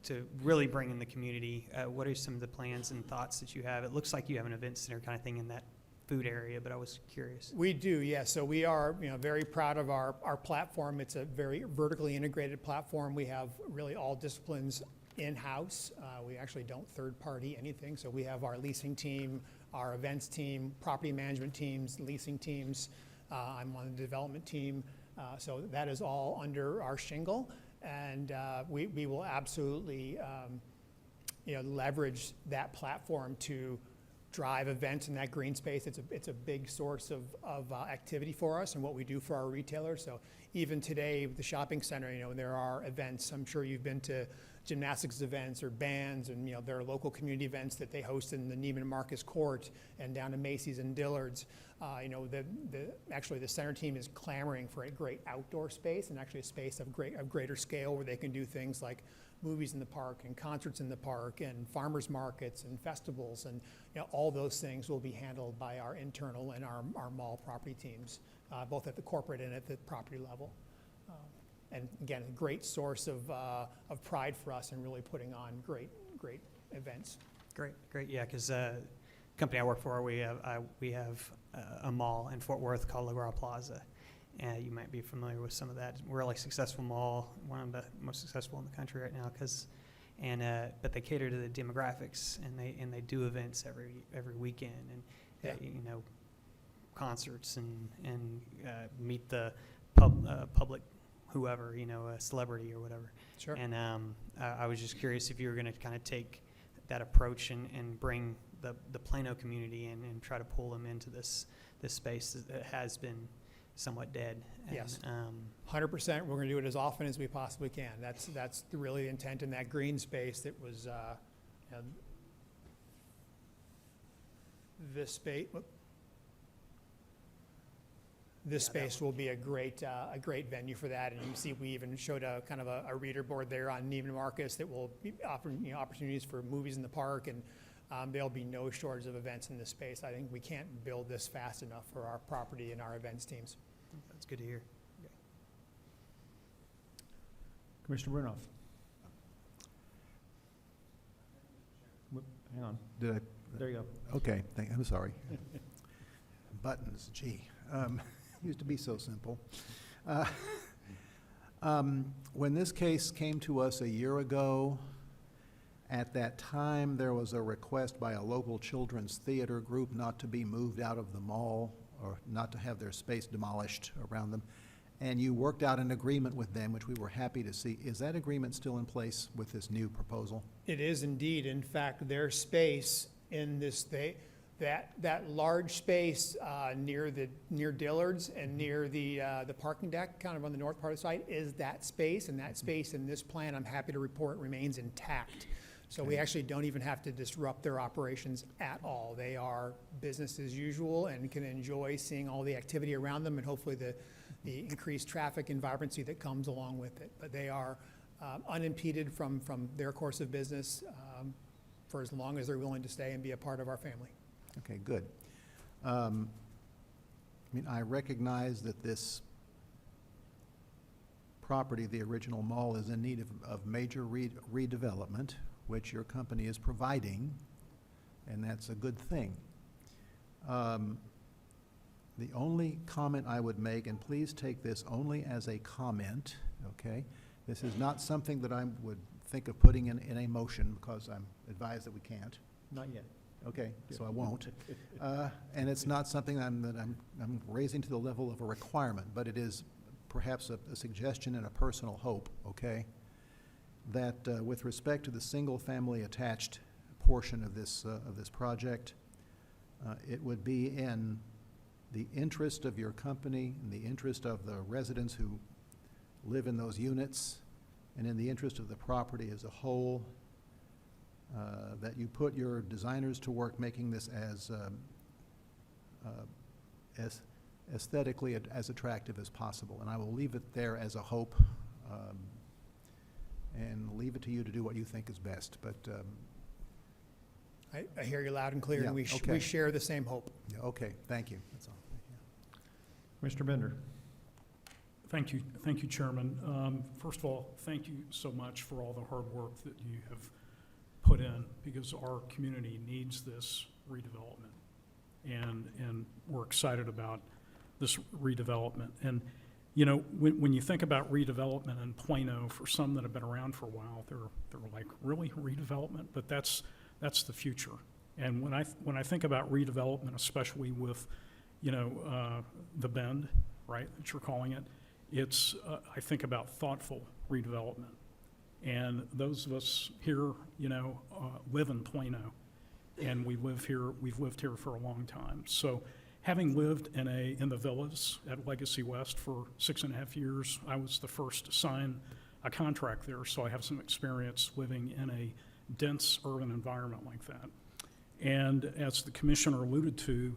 to really bring in the community. What are some of the plans and thoughts that you have? It looks like you have an event center kind of thing in that food area, but I was curious. We do, yes. So we are very proud of our platform. It's a very vertically integrated platform. We have really all disciplines in-house. We actually don't third-party anything. So we have our leasing team, our events team, property management teams, leasing teams. I'm on the development team. So that is all under our shingle. And we will absolutely leverage that platform to drive events in that green space. It's a big source of activity for us and what we do for our retailers. So even today, the shopping center, there are events. I'm sure you've been to gymnastics events or bands, and there are local community events that they host in the Neiman Marcus Court and down to Macy's and Dillard's. Actually the center team is clamoring for a great outdoor space, and actually a space of greater scale where they can do things like movies in the park and concerts in the park and farmers markets and festivals, and all those things will be handled by our internal and our mall property teams, both at the corporate and at the property level. And again, a great source of pride for us in really putting on great events. Great, yeah, because the company I work for, we have a mall in Fort Worth called La Gras Plaza. And you might be familiar with some of that. We're a really successful mall, one of the most successful in the country right now, but they cater to the demographics, and they do events every weekend, and concerts and meet the public whoever, you know, a celebrity or whatever. Sure. And I was just curious if you were going to kind of take that approach and bring the Plano community in and try to pull them into this space that has been somewhat dead. And, Yes. 100%. We're going to do it as often as we possibly can. That's really the intent in that green space that was, this space. This space will be a great venue for that, and you can see we even showed a kind of a reader board there on Neiman Marcus that will be offering, you know, opportunities for movies in the park, and there'll be no shortage of events in this space. I think we can't build this fast enough for our property and our events teams. That's good to hear. Commissioner Brunoff. Hang on, Did I? there you go. Okay, I'm sorry. Buttons, gee. Used to be so simple. When this case came to us a year ago, at that time, there was a request by a local children's theater group not to be moved out of the mall or not to have their space demolished around them. And you worked out an agreement with them, which we were happy to see. Is that agreement still in place with this new proposal? It is indeed. In fact, their space in this, that large space near Dillard's and near the parking deck, kind of on the north part of the site, is that space. And that space in this plan, I'm happy to report, remains intact. So we actually don't even have to disrupt their operations at all. They are business as usual and can enjoy seeing all the activity around them and hopefully the increased traffic and vibrancy that comes along with it. But they are unimpeded from their course of business for as long as they're willing to stay and be a part of our family. Okay, good. I mean, I recognize that this property, the original mall, is in need of major redevelopment, which your company is providing, and that's a good thing. The only comment I would make, and please take this only as a comment, okay? This is not something that I would think of putting in a motion because I'm advised that we can't. Not yet. Okay, so I won't. And it's not something that I'm raising to the level of a requirement, but it is perhaps a suggestion and a personal hope, okay? That with respect to the single-family attached portion of this project, it would be in the interest of your company, in the interest of the residents who live in those units, and in the interest of the property as a whole, that you put your designers to work making this as aesthetically as attractive as possible. And I will leave it there as a hope, and leave it to you to do what you think is best. But I hear you loud and clear, Yeah, and we okay. share the same hope. yeah, okay, thank you. That's all. Mr. Bender. Thank you, Chairman. First of all, thank you so much for all the hard work that you have put in, because our community needs this redevelopment. And we're excited about this redevelopment. And, you know, when you think about redevelopment in Plano, for some that have been around for a while, they're like, really, redevelopment? But that's the future. And when I think about redevelopment, especially with, you know, the Bend, right, that you're calling it, it's, I think about thoughtful redevelopment. And those of us here, you know, live in Plano, and we've lived here for a long time. So having lived in the villas at Legacy West for 6.5 years, I was the first to sign a contract there, so I have some experience living in a dense urban environment like that. And as the commissioner alluded to,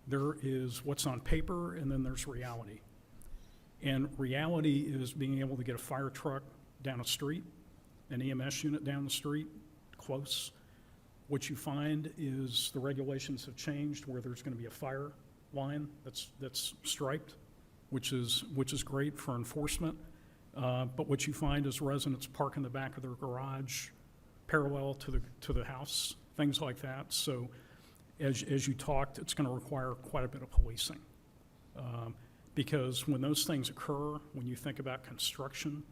there is what's on paper, and then there's reality. And reality is being able to get a fire truck down a street, an EMS unit down the street, close. What you find is the regulations have changed where there's going to be a fire line that's striped, which is great for enforcement. But what you find is residents park in the back of their garage parallel to the house, things like that. So as you talked, it's going to require quite a bit of policing. Because when those things occur, when you think about construction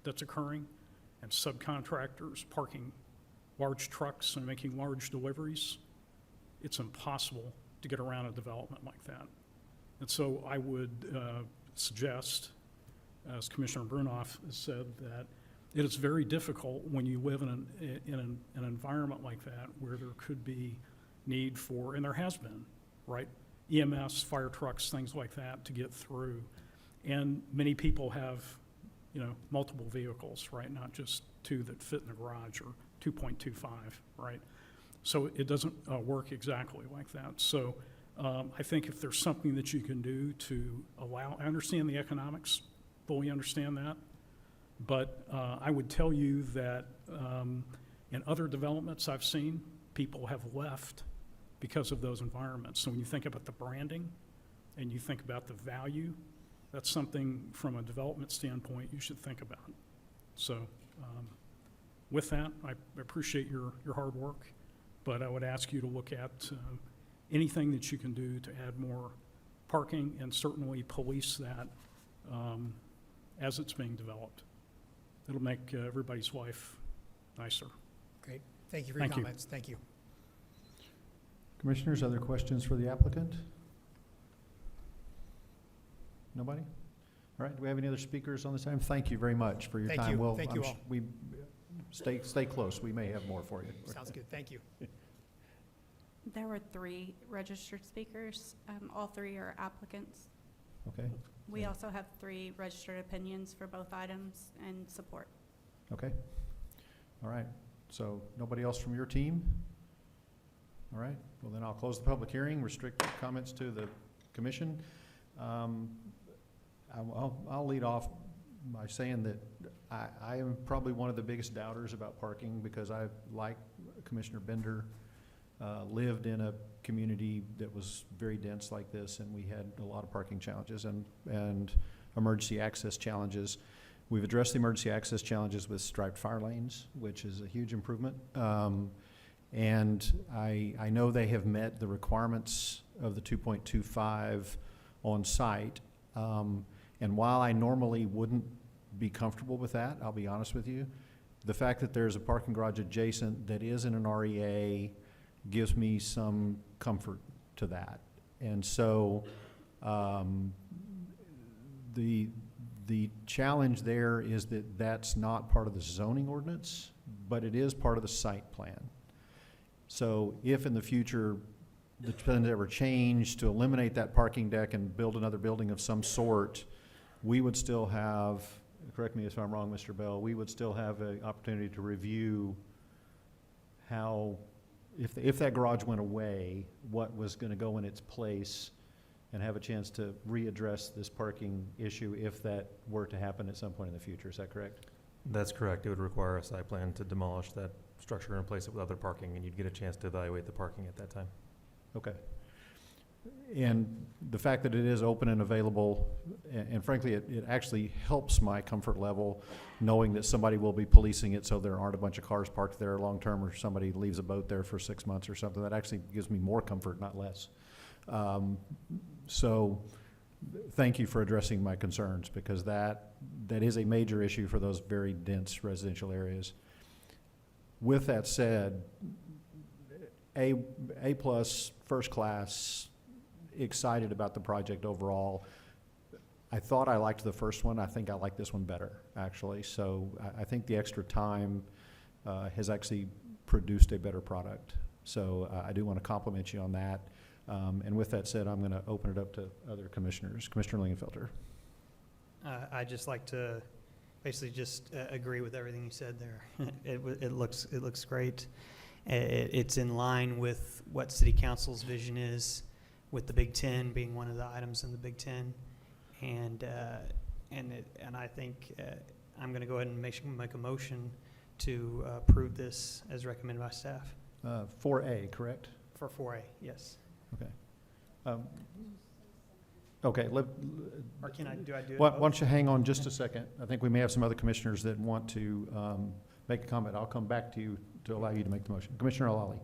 that's occurring and subcontractors parking large trucks and making large deliveries, it's impossible to get around a development like that. And so I would suggest as Commissioner Brunoff has said, that it is very difficult when you live in an environment like that where there could be need for, and there has been, right? EMS, fire trucks, things like that to get through. And many people have, multiple vehicles, right? Not just two that fit in the garage or 2.25, right? So it doesn't work exactly like that. So I think if there's something that you can do to allow, I understand the economics, fully understand that, but I would tell you that in other developments I've seen, people have left because of those environments. So when you think about the branding and you think about the value, that's something from a development standpoint you should think about. So with that, I appreciate your hard work, but I would ask you to look at anything that you can do to add more parking and certainly police that as it's being developed. It'll make everybody's life nicer. Great. Thank you for your Thank you. comments. Thank you. Commissioners, other questions for the applicant? Nobody? All right, do we have any other speakers on this item? Thank you very much for your Thank time. you. Well, Thank you all. We stay close. We may have more for you. Sounds good. Thank you. There were 3 registered speakers. All 3 are applicants. Okay, We also have 3 registered opinions for both items and support. okay. All right, so nobody else from your team? All right, well then I'll close the public hearing, restrict comments to the commission. I'll lead off by saying that I am probably one of the biggest doubters about parking because I, like Commissioner Bender, lived in a community that was very dense like this, and we had a lot of parking challenges and emergency access challenges. We've addressed the emergency access challenges with striped fire lanes, which is a huge improvement. And I know they have met the requirements of the 2.25 on site. And while I normally wouldn't be comfortable with that, I'll be honest with you, the fact that there's a parking garage adjacent that is in an REA gives me some comfort to that. And so the challenge there is that that's not part of the zoning ordinance, but it is part of the site plan. So if in the future the plans ever change to eliminate that parking deck and build another building of some sort, we would still have, correct me if I'm wrong, Mr. Bell, we would still have an opportunity to review how, if that garage went away, what was going to go in its place, and have a chance to readdress this parking issue if that were to happen at some point in the future. Is that correct? That's correct. It would require a site plan to demolish that structure and replace it with other parking, and you'd get a chance to evaluate the parking at that time. Okay. And the fact that it is open and available, and frankly, it actually helps my comfort level knowing that somebody will be policing it so there aren't a bunch of cars parked there long-term, or somebody leaves a boat there for 6 months or something. That actually gives me more comfort, not less. So thank you for addressing my concerns, because that is a major issue for those very dense residential areas. With that said, A plus, first class, excited about the project overall. I thought I liked the first one. I think I like this one better, actually. So I think the extra time has actually produced a better product. So I do want to compliment you on that. And with that said, I'm going to open it up to other commissioners. Commissioner Lingenfelter. I'd just like to basically just agree with everything you said there. It looks great. It's in line with what City Council's vision is, with the Big Ten being one of the items in the Big Ten, and I think I'm going to go ahead and make a motion to approve this as recommended by staff. 4A, correct? For 4A, yes. Okay. Okay. Or can I do it? Why don't you hang on just a second? I think we may have some other commissioners that want to make a comment. I'll come back to you to allow you to make the motion. Commissioner Alali.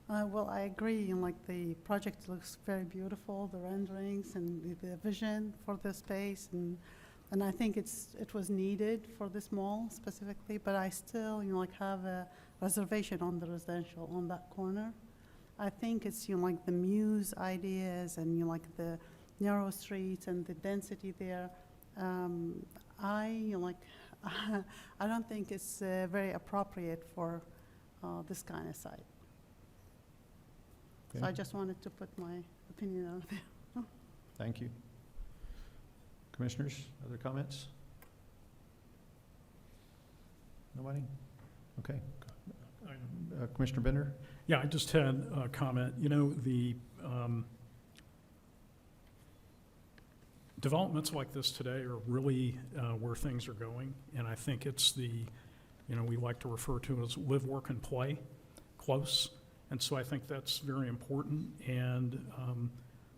Well, I agree, and like the project looks very beautiful, the renderings and the vision for the space, and I think it was needed for this mall specifically, but I still, like have a reservation on the residential on that corner. I think it's, like the Muse ideas and, like the narrow streets and the density there. I like, I don't think it's very appropriate for this kind of site. So I Okay. just wanted to put my opinion out there. Thank you. Commissioners, other comments? Nobody? Okay. Commissioner Bender? Yeah, I just had a comment. You know, the developments like this today are really where things are going. And I think it's the, you know, we like to refer to it as live, work, and play close. And so I think that's very important. And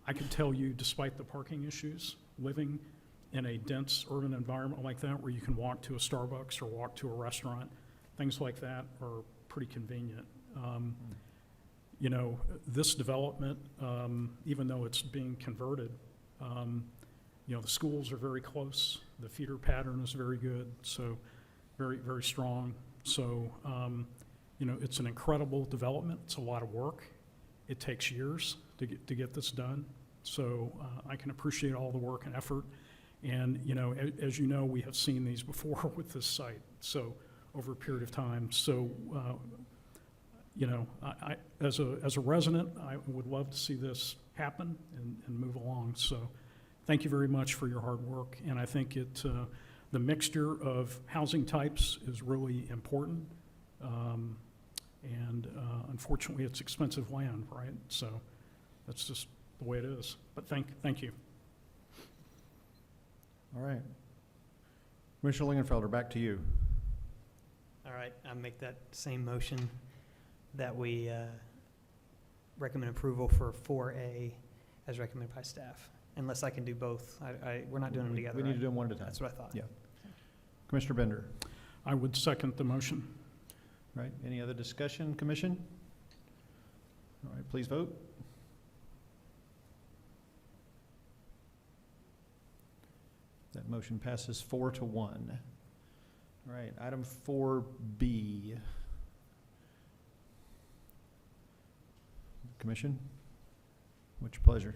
I can tell you, despite the parking issues, living in a dense urban environment like that where you can walk to a Starbucks or walk to a restaurant, things like that are pretty convenient. You know, this development, even though it's being converted, you know, the schools are very close. The feeder pattern is very good, so very, very strong. So, you know, it's an incredible development. It's a lot of work. It takes years to get this done. So I can appreciate all the work and effort. And, you know, as you know, we have seen these before with this site, so over a period of time. So, you know, I as a resident, I would love to see this happen and move along. So thank you very much for your hard work. And I think the mixture of housing types is really important. And unfortunately, it's expensive land, right? So that's just the way it is. But thank you. All right. Commissioner Lingenfelter, back to you. All right, I make that same motion that we recommend approval for 4A as recommended by staff, unless I can do both. We're not doing them together, We need right? to do them one at a time. That's what I thought. Yeah. Commissioner Bender. I would second the motion. Right, any other discussion, commission? All right, please vote. That motion passes 4-1. All right, item 4B. Commission, what's your pleasure?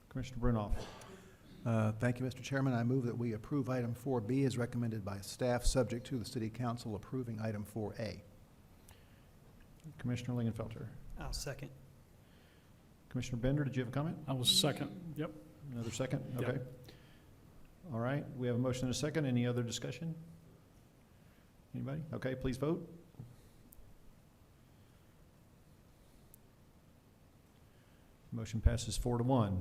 Commissioner Brunoff. Thank you, Mr. Chairman. I move that we approve item 4B as recommended by staff, subject to the city council approving item 4A. Commissioner Lingenfelter. I'll second. Commissioner Bender, did you have a comment? I was second. Yep. Another second? Yep. Okay. All right, we have a motion and a second. Any other discussion? Anybody? Okay, please vote. Motion passes 4-1.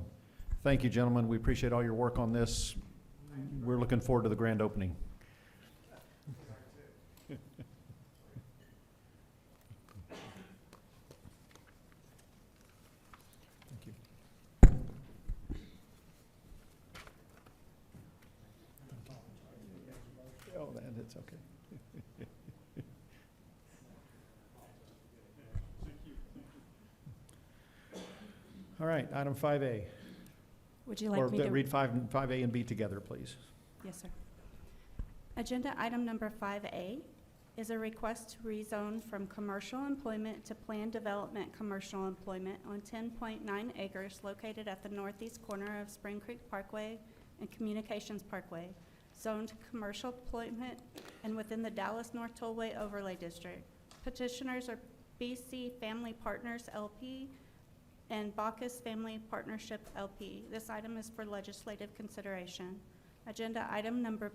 Thank you, gentlemen. We appreciate all your work on this. We're looking forward to the grand opening. Thank you. Oh, man, it's okay. All right, item 5A. Would you like me Or to? read 5A and B together, please. Yes, sir. Agenda item number 5A is a request to rezone from commercial employment to planned development commercial employment on 10.9 acres located at the northeast corner of Spring Creek Parkway and Communications Parkway, zoned commercial employment and within the Dallas North Tollway Overlay District. Petitioners are BC Family Partners LP and Bacchus Family Partnership LP. This item is for legislative consideration. Agenda item number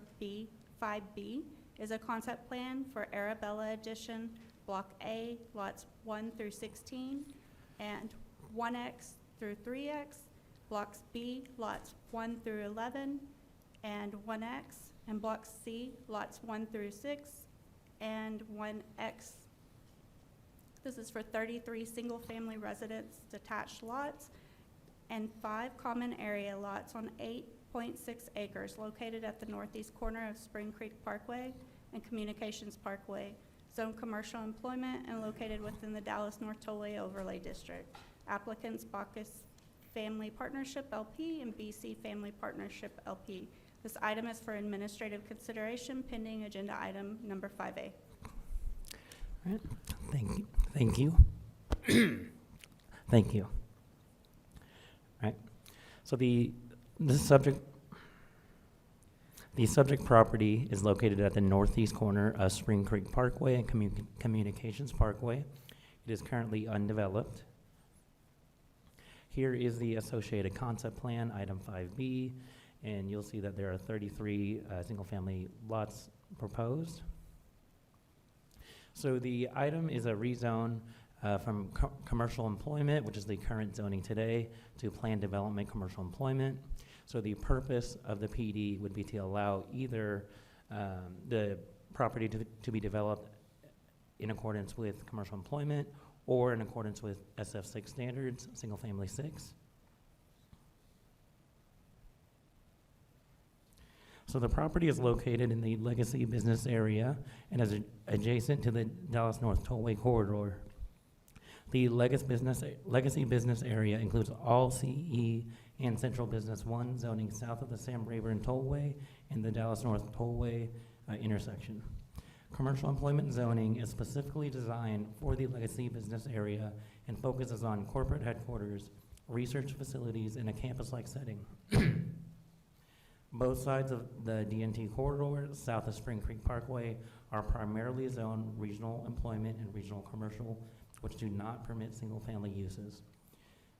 5B is a concept plan for Arabella Edition, Block A, lots 1 through 16, and 1X through 3X, Blocks B, lots 1 through 11, and 1X, and Block C, lots 1 through 6, and 1X. This is for 33 single-family residence detached lots and 5 common area lots on 8.6 acres located at the northeast corner of Spring Creek Parkway and Communications Parkway, zone commercial employment and located within the Dallas North Tollway Overlay District. Applicants Bacchus Family Partnership LP and BC Family Partnership LP. This item is for administrative consideration pending agenda item number 5A. All right, thank you. Thank you. All right, so this subject The subject property is located at the northeast corner of Spring Creek Parkway and Communications Parkway. It is currently undeveloped. Here is the associated concept plan, item 5B, and you'll see that there are 33 single-family lots proposed. So the item is a rezone from commercial employment, which is the current zoning today, to planned development commercial employment. So the purpose of the PD would be to allow either the property to be developed in accordance with commercial employment or in accordance with SF6 standards, single family 6. So the property is located in the Legacy business area and is adjacent to the Dallas North Tollway corridor. The Legacy business area includes all CE and Central Business 1 zoning south of the Sam Rayburn Tollway and the Dallas North Tollway intersection. Commercial employment zoning is specifically designed for the Legacy business area and focuses on corporate headquarters, research facilities, and a campus-like setting. Both sides of the DNT corridor, south of Spring Creek Parkway, are primarily zoned regional employment and regional commercial, which do not permit single-family uses.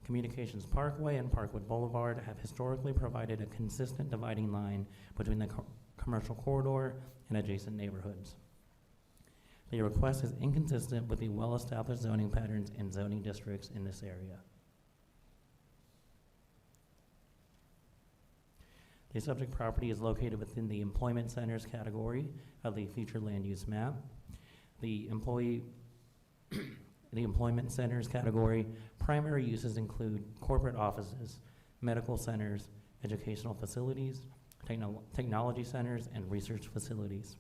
Communications Parkway and Parkwood Boulevard have historically provided a consistent dividing line between the commercial corridor and adjacent neighborhoods. The request is inconsistent with the well-established zoning patterns and zoning districts in this area. The subject property is located within the employment centers category of the future land use map. The employment centers category primary uses include corporate offices, medical centers, educational facilities, technology centers, and research facilities.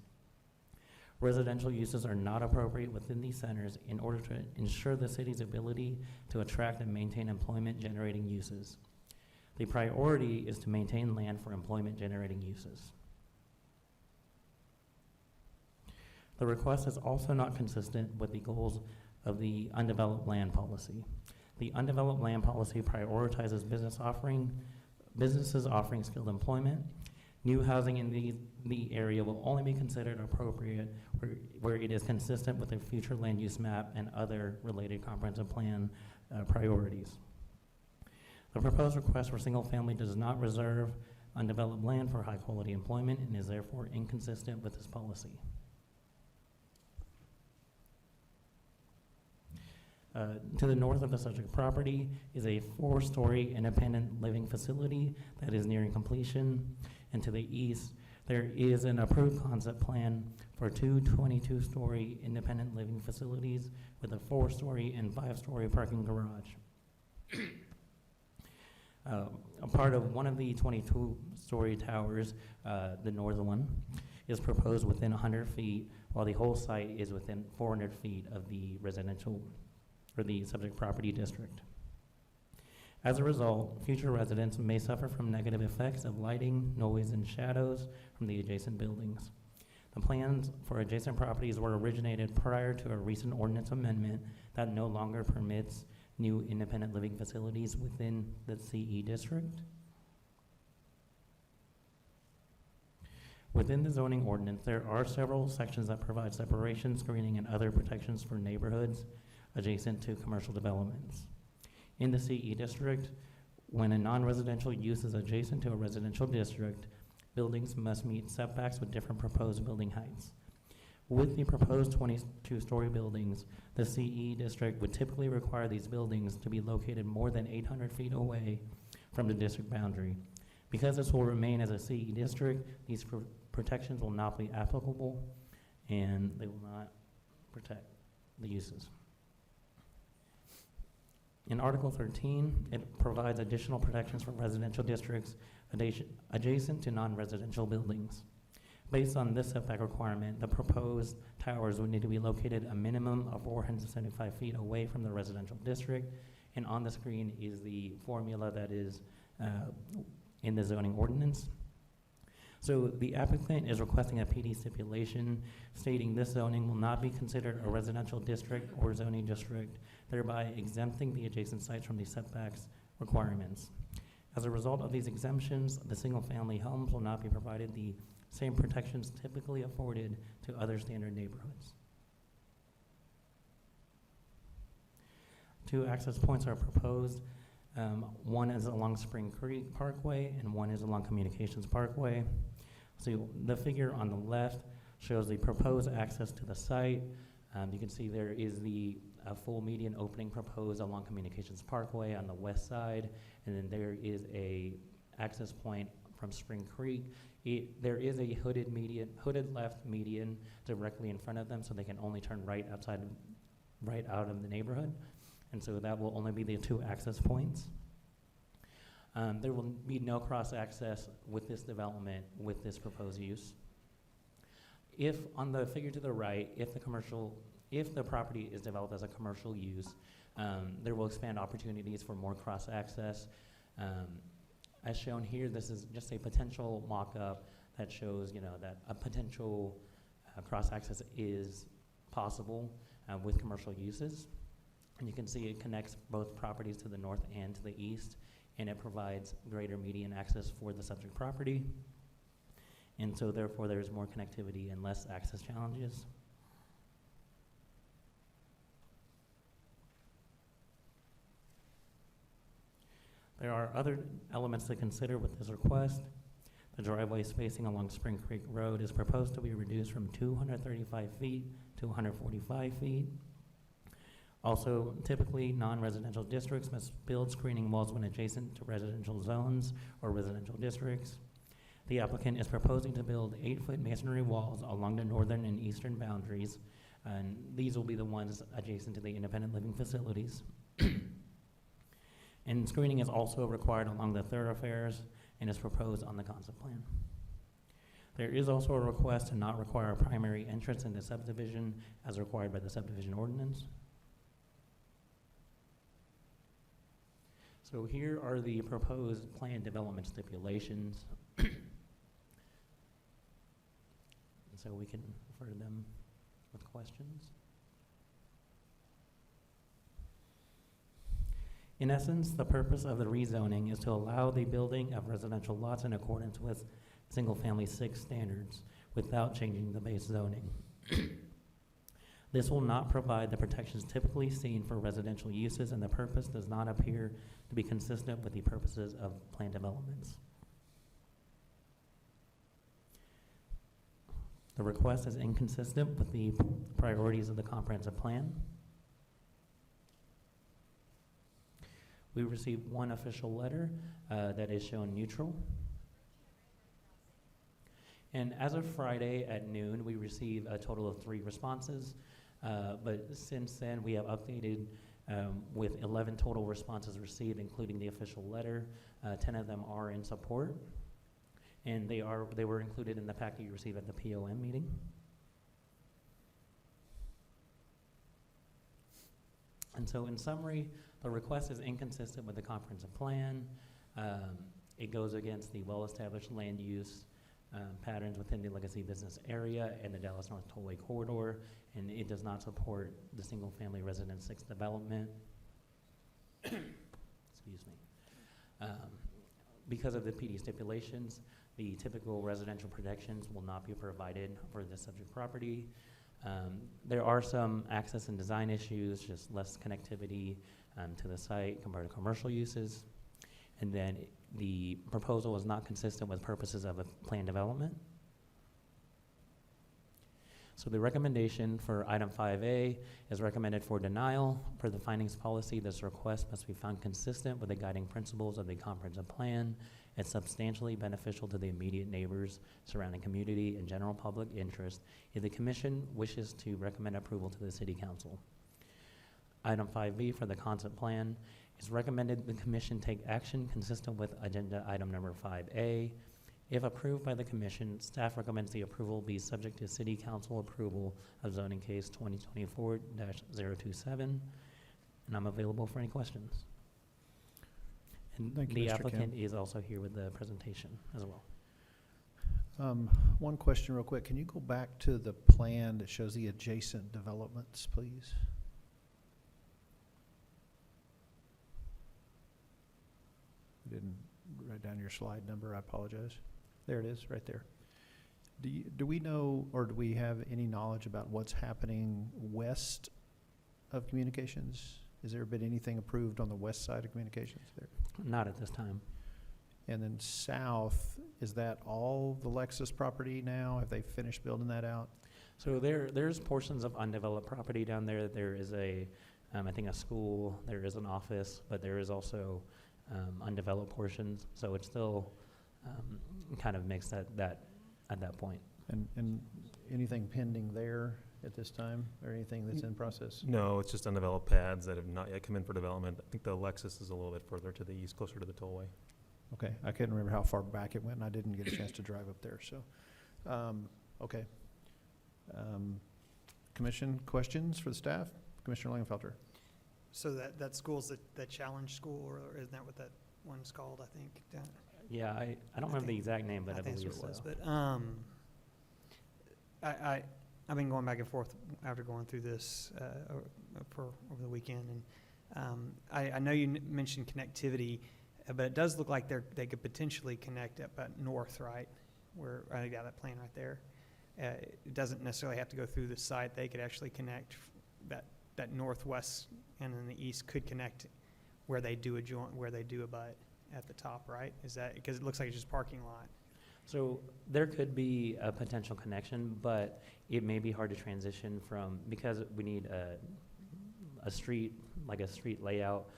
Residential uses are not appropriate within these centers in order to ensure the city's ability to attract and maintain employment-generating uses. The priority is to maintain land for employment-generating uses. The request is also not consistent with the goals of the undeveloped land policy. The undeveloped land policy prioritizes businesses offering skilled employment. New housing in the area will only be considered appropriate where it is consistent with the future land use map and other related comprehensive plan priorities. The proposed request for single family does not reserve undeveloped land for high quality employment and is therefore inconsistent with this policy. To the north of the subject property is a 4-story independent living facility that is nearing completion. And to the east, there is an approved concept plan for 2 22-story independent living facilities with a 4-story and 5-story parking garage. A part of one of the 22-story towers, the northern one, is proposed within 100 feet, while the whole site is within 400 feet of the residential or the subject property district. As a result, future residents may suffer from negative effects of lighting, noise, and shadows from the adjacent buildings. The plans for adjacent properties were originated prior to a recent ordinance amendment that no longer permits new independent living facilities within the CE district. Within the zoning ordinance, there are several sections that provide separation, screening, and other protections for neighborhoods adjacent to commercial developments. In the CE district, when a non-residential use is adjacent to a residential district, buildings must meet setbacks with different proposed building heights. With the proposed 22-story buildings, the CE district would typically require these buildings to be located more than 800 feet away from the district boundary. Because this will remain as a CE district, these protections will not be applicable and they will not protect the uses. In Article 13, it provides additional protections for residential districts adjacent to non-residential buildings. Based on this setback requirement, the proposed towers would need to be located a minimum of 475 feet away from the residential district. And on the screen is the formula that is in the zoning ordinance. So the applicant is requesting a PD stipulation stating this zoning will not be considered a residential district or zoning district, thereby exempting the adjacent sites from the setbacks requirements. As a result of these exemptions, the single-family homes will not be provided the same protections typically afforded to other standard neighborhoods. 2 access points are proposed. One is along Spring Creek Parkway and one is along Communications Parkway. So the figure on the left shows the proposed access to the site. You can see there is the full median opening proposed along Communications Parkway on the west side, and then there is a access point from Spring Creek. There is a hooded left median directly in front of them, so they can only turn right out of the neighborhood. And so that will only be the 2 access points. There will be no cross-access with this development, with this proposed use. If, on the figure to the right, if the property is developed as a commercial use, there will expand opportunities for more cross-access. As shown here, this is just a potential mock-up that shows, that a potential cross-access is possible with commercial uses. And you can see it connects both properties to the north and to the east, and it provides greater median access for the subject property. And so therefore there's more connectivity and less access challenges. There are other elements to consider with this request. The driveway spacing along Spring Creek Road is proposed to be reduced from 235 feet to 145 feet. Also, typically, non-residential districts must build screening walls when adjacent to residential zones or residential districts. The applicant is proposing to build 8-foot masonry walls along the northern and eastern boundaries, and these will be the ones adjacent to the independent living facilities. And screening is also required along the thoroughfares and is proposed on the concept plan. There is also a request to not require a primary entrance in the subdivision as required by the subdivision ordinance. So here are the proposed plan development stipulations. And so we can refer to them with questions. In essence, the purpose of the rezoning is to allow the building of residential lots in accordance with single-family 6 standards without changing the base zoning. This will not provide the protections typically seen for residential uses, and the purpose does not appear to be consistent with the purposes of planned developments. The request is inconsistent with the priorities of the comprehensive plan. We received 1 official letter that is shown neutral. And as of Friday at noon, we received a total of 3 responses. But since then, we have updated with 11 total responses received, including the official letter. 10 of them are in support, and they were included in the packet you received at the POM meeting. And so, in summary, the request is inconsistent with the comprehensive plan. It goes against the well-established land use patterns within the legacy business area and the Dallas North Tollway corridor, and it does not support the single-family residence 6 development. Excuse me. Because of the PD stipulations, the typical residential protections will not be provided for this subject property. There are some access and design issues, just less connectivity to the site compared to commercial uses. And then the proposal is not consistent with purposes of a planned development. So the recommendation for item 5A is recommended for denial. Per the findings policy, this request must be found consistent with the guiding principles of the comprehensive plan and substantially beneficial to the immediate neighbors, surrounding community, and general public interest if the commission wishes to recommend approval to the city council. Item 5B for the concept plan is recommended the commission take action consistent with agenda item number 5A. If approved by the commission, staff recommends the approval be subject to city council approval of zoning case 2024-027. And I'm available for any questions. And Thank you, the Mr. applicant Kim. is also here with the presentation as well. One question real quick. Can you go back to the plan that shows the adjacent developments, please? I didn't write down your slide number. I apologize. There it is, right there. Do we know, or do we have any knowledge about what's happening west of communications? Has there been anything approved on the west side of communications there? Not at this time. And then south, is that all the Lexus property now? Have they finished building that out? So there's portions of undeveloped property down there. There is I think a school, there is an office, but there is also undeveloped portions. So it's still kind of mixed at that point. And anything pending there at this time, or anything that's in process? No, it's just undeveloped pads that have not yet come in for development. I think the Lexus is a little bit further to the east, closer to the tollway. Okay, I couldn't remember how far back it went, and I didn't get a chance to drive up there, so, okay. Commission, questions for the staff? Commissioner Langenfelter? So that school's that challenge school, or isn't that what that one's called, I think? Yeah, I don't remember the exact name, but I think believe that's what it so. was. But I've been going back and forth after going through this over the weekend, and I know you mentioned connectivity, but it does look like they could potentially connect up at north, right? Where I got that plan right there. It doesn't necessarily have to go through the site. They could actually connect that northwest, and then the east could connect where they do abut at the top, right? Is that because it looks like it's just parking lot? So there could be a potential connection, but it may be hard to transition from, because we need a street layout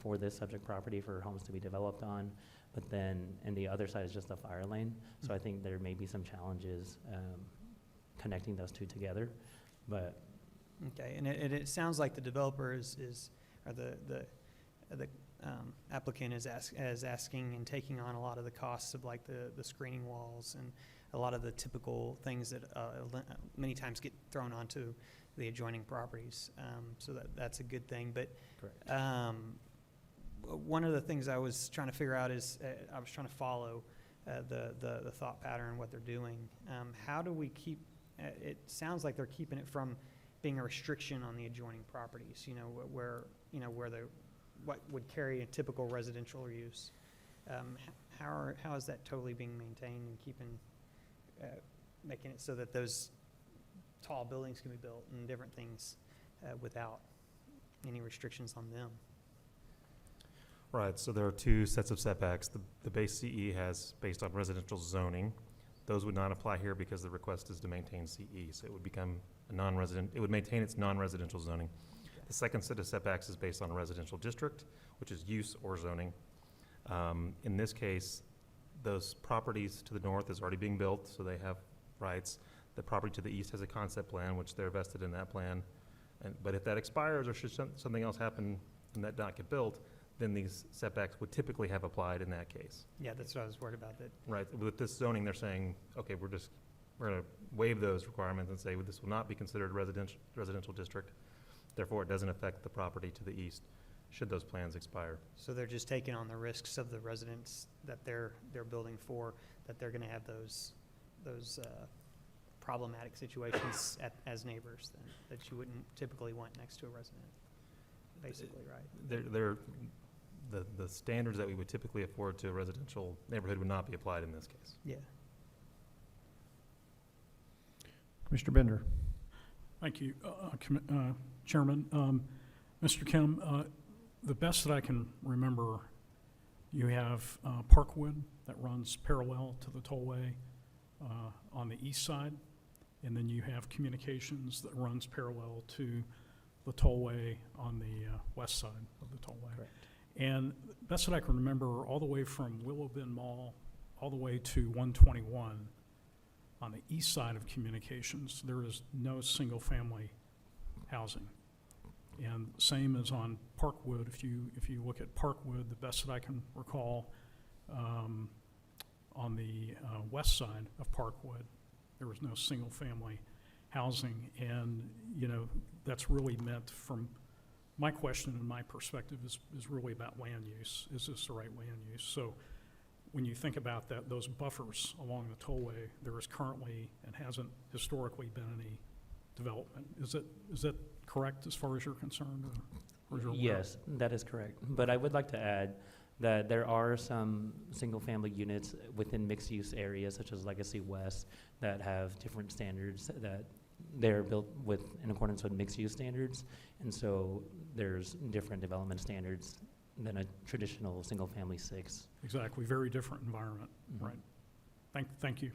for this subject property for homes to be developed on. But then, and the other side is just a fire lane. So I think there may be some challenges connecting those two together. But Okay, and it sounds like the developer or the applicant is asking and taking on a lot of the costs of like the screening walls and a lot of the typical things that many times get thrown onto the adjoining properties. So that's a good thing. But correct. One of the things I was trying to figure out is I was trying to follow the thought pattern, what they're doing. How do we keep? It sounds like they're keeping it from being a restriction on the adjoining properties. What would carry a typical residential use. How is that totally being maintained and making it so that those tall buildings can be built and different things without any restrictions on them? Right, so there are two sets of setbacks. The base CE has based on residential zoning. Those would not apply here because the request is to maintain CE, so it would become a non-resident, it would maintain its non-residential zoning. Okay. The second set of setbacks is based on a residential district, which is use or zoning. In this case, those properties to the north is already being built, so they have rights. The property to the east has a concept plan, which they're vested in that plan. But if that expires or should something else happen and that not get built, then these setbacks would typically have applied in that case. Yeah, that's what I was worried about. That Right, with this zoning, they're saying, okay, we're gonna waive those requirements and say, well, this will not be considered residential district. Therefore, it doesn't affect the property to the east, should those plans expire. so they're just taking on the risks of the residents that they're building for, that they're going to have those problematic situations as neighbors then, that you wouldn't typically want next to a resident. Basically, right? The standards that we would typically afford to a residential neighborhood would not be applied in this case. Yeah. Commissioner Bender? Thank you, Chairman. Mr. Kim, the best that I can remember, you have Parkwood that runs parallel to the tollway on the east side, and then you have Communications that runs parallel to the tollway on the west side of the tollway. Correct. And best that I can remember, all the way from Willow Bend Mall all the way to 121, on the east side of Communications, there is no single-family housing. And same as on Parkwood. If you look at Parkwood, the best that I can recall, on the west side of Parkwood, there was no single-family housing. And, that's really meant from my question and my perspective is really about land use. Is this the right land use? So when you think about those buffers along the tollway, there is currently and hasn't historically been any development. Is that correct as far as you're concerned? Or is your Yes, that is correct. But I would like to add that there are some single-family units within mixed-use areas such as Legacy West that have different standards, that they're built in accordance with mixed-use standards, and so there's different development standards than a traditional single-family 6. Exactly, very different environment, Mhm. right. Thank you.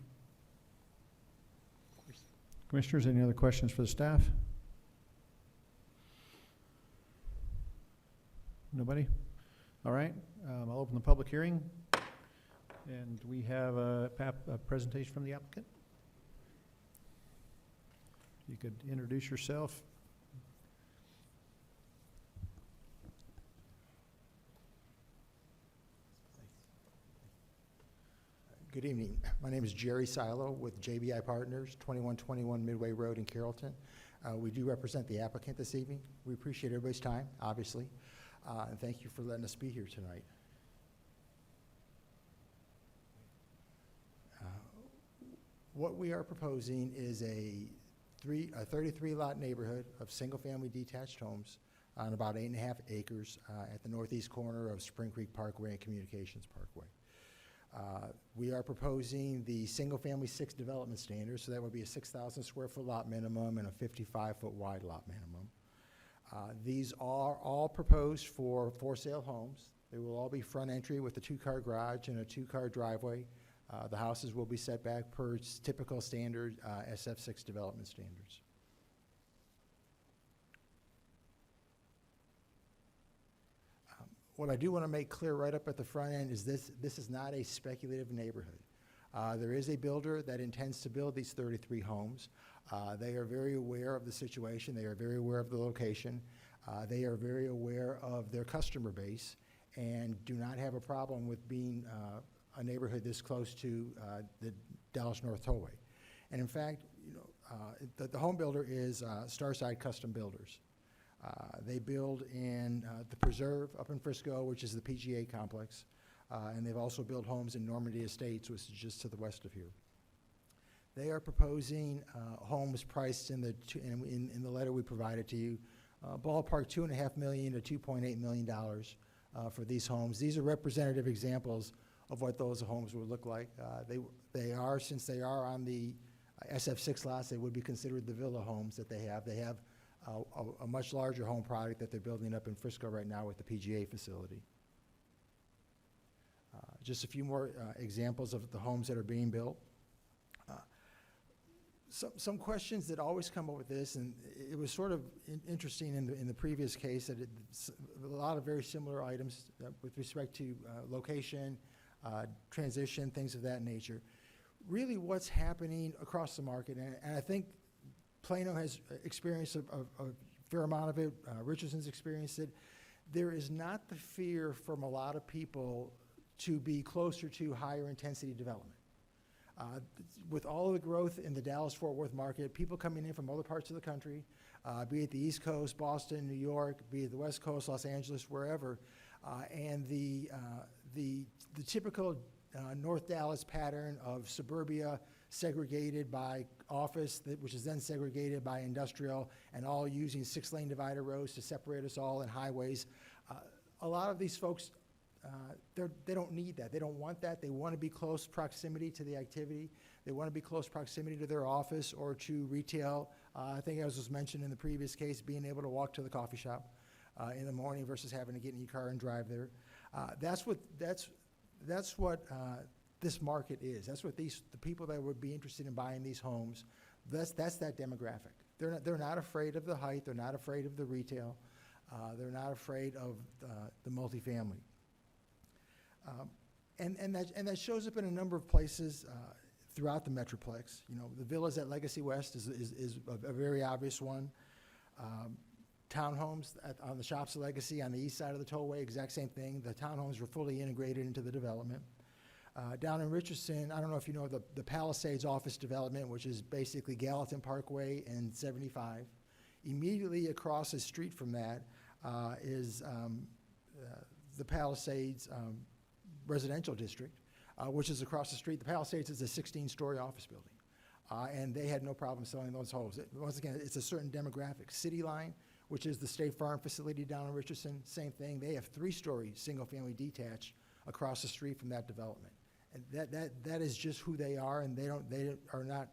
Commissioners, any other questions for the staff? Nobody? All right, I'll open the public hearing. And we have a presentation from the applicant. You could introduce yourself. Good evening. My name is Jerry Silo with JBI Partners, 2121 Midway Road in Carrollton. We do represent the applicant this evening. We appreciate everybody's time, obviously, and thank you for letting us be here tonight. What we are proposing is a 33-lot neighborhood of single-family detached homes on about 8.5 acres at the northeast corner of Spring Creek Parkway and Communications Parkway. We are proposing the single-family 6 development standard, so that would be a 6,000 square foot lot minimum and a 55-foot wide lot minimum. These are all proposed for sale homes. They will all be front entry with a 2-car garage and a 2-car driveway. The houses will be set back per typical standard SF6 development standards. What I do want to make clear right up at the front end is this is not a speculative neighborhood. There is a builder that intends to build these 33 homes. They are very aware of the situation. They are very aware of the location. They are very aware of their customer base and do not have a problem with being a neighborhood this close to the Dallas North Tollway. And in fact, the home builder is Starside Custom Builders. They build in the Preserve up in Frisco, which is the PGA complex, and they've also built homes in Normandy Estates, which is just to the west of here. They are proposing homes priced in the letter we provided to you, ballpark $2.5 million to $2.8 million for these homes. These are representative examples of what those homes would look like. Since they are on the SF6 lots, they would be considered the villa homes that they have. They have a much larger home product that they're building up in Frisco right now with the PGA facility. Just a few more examples of the homes that are being built. Some questions that always come up with this, and it was sort of interesting in the previous case that a lot of very similar items with respect to location, transition, things of that nature. Really what's happening across the market, and I think Plano has experienced a fair amount of it, Richardson's experienced it, there is not the fear from a lot of people to be closer to higher intensity development. With all of the growth in the Dallas-Fort Worth market, people coming in from other parts of the country, be it the East Coast, Boston, New York, be it the West Coast, Los Angeles, wherever, and the typical North Dallas pattern of suburbia segregated by office, which is then segregated by industrial, and all using 6-lane divider roads to separate us all, and highways. A lot of these folks, they don't need that. They don't want that. They want to be close proximity to the activity. They want to be close proximity to their office or to retail. I think as was mentioned in the previous case, being able to walk to the coffee shop in the morning versus having to get in your car and drive there. That's what this market is. That's what the people that would be interested in buying these homes, that's that demographic. They're not afraid of the height. They're not afraid of the retail. They're not afraid of the multifamily. And that shows up in a number of places throughout the Metroplex. The villas at Legacy West is a very obvious one. Townhomes on the Shops of Legacy on the east side of the tollway, exact same thing. The townhomes were fully integrated into the development. Down in Richardson, I don't know if you know the Palisades office development, which is basically Gallatin Parkway and 75. Immediately across the street from that is the Palisades residential district, which is across the street. The Palisades is a 16-story office building, and they had no problem selling those homes. Once again, it's a certain demographic. City Line, which is the State Farm facility down in Richardson. Same thing. They have 3-story single-family detached across the street from that development. And that is just who they are, and they are not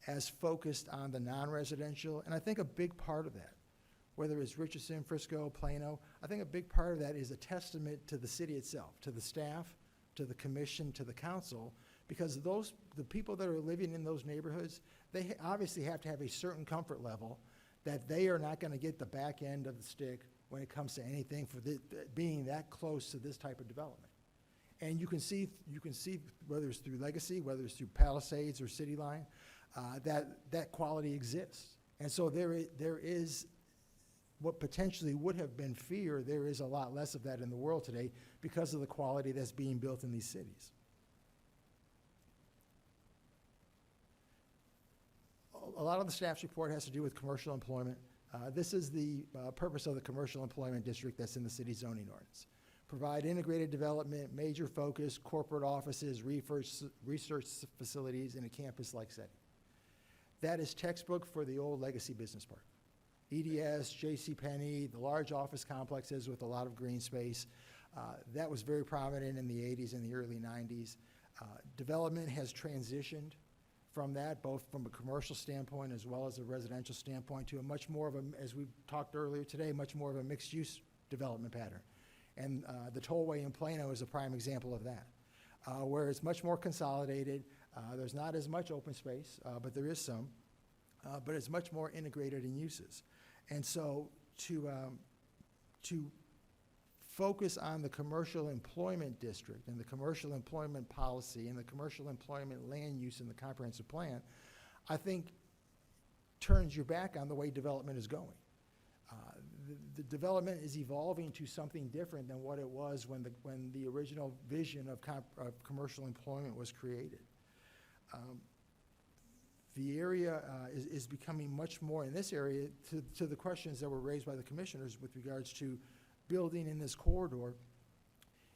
as focused on the non-residential. And I think a big part of that, whether it's Richardson, Frisco, Plano, I think a big part of that is a testament to the city itself, to the staff, to the commission, to the council, because the people that are living in those neighborhoods, they obviously have to have a certain comfort level that they are not going to get the back end of the stick when it comes to anything for being that close to this type of development. And you can see whether it's through Legacy, whether it's through Palisades or City Line, that quality exists. And so there is what potentially would have been fear. There is a lot less of that in the world today because of the quality that's being built in these cities. A lot of the staff's report has to do with commercial employment. This is the purpose of the commercial employment district that's in the city zoning ordinance. Provide integrated development, major focus, corporate offices, research facilities in a campus-like setting. That is textbook for the old Legacy Business Park. EDS, JCPenney, the large office complexes with a lot of green space. That was very prominent in the 80s and the early 90s. Development has transitioned from that, both from a commercial standpoint as well as a residential standpoint, to a much more of a, as we talked earlier today, much more of a mixed-use development pattern. And the Tollway in Plano is a prime example of that, where it's much more consolidated. There's not as much open space, but there is some, but it's much more integrated in uses. And so to focus on the commercial employment district and the commercial employment policy and the commercial employment land use in the comprehensive plan, I think turns your back on the way development is going. The development is evolving to something different than what it was when the original vision of commercial employment was created. The area is becoming much more, in this area, to the questions that were raised by the commissioners with regards to building in this corridor.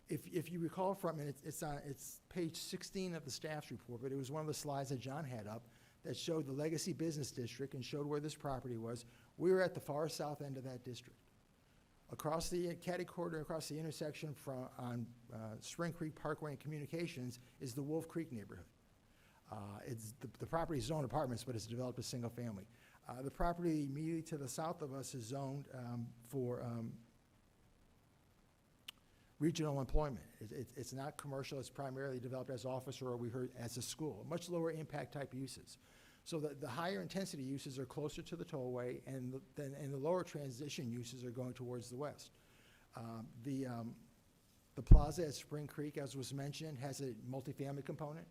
If you recall from it, it's page 16 of the staff's report, but it was one of the slides that John had up that showed the Legacy Business District and showed where this property was. We were at the far south end of that district. Across the catty corridor, across the intersection on Spring Creek Parkway and Communications is the Wolf Creek neighborhood. The property is zoned apartments, but it's developed as single family. The property immediately to the south of us is zoned for regional employment. It's not commercial, it's primarily developed as office, or we heard as a school, much lower impact type uses. So the higher intensity uses are closer to the tollway, and the lower transition uses are going towards the west. The plaza at Spring Creek, as was mentioned, has a multifamily component.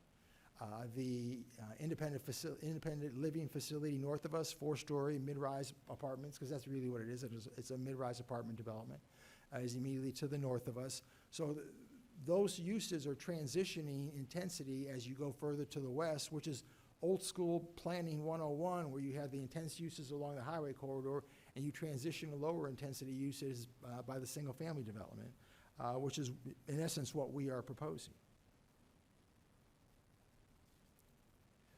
The independent living facility north of us, 4-story mid-rise apartments, because that's really what it is. It's a mid-rise apartment development, is immediately to the north of us. So those uses are transitioning intensity as you go further to the west, which is old school planning 101, where you have the intense uses along the highway corridor and you transition to lower intensity uses by the single family development, which is in essence what we are proposing.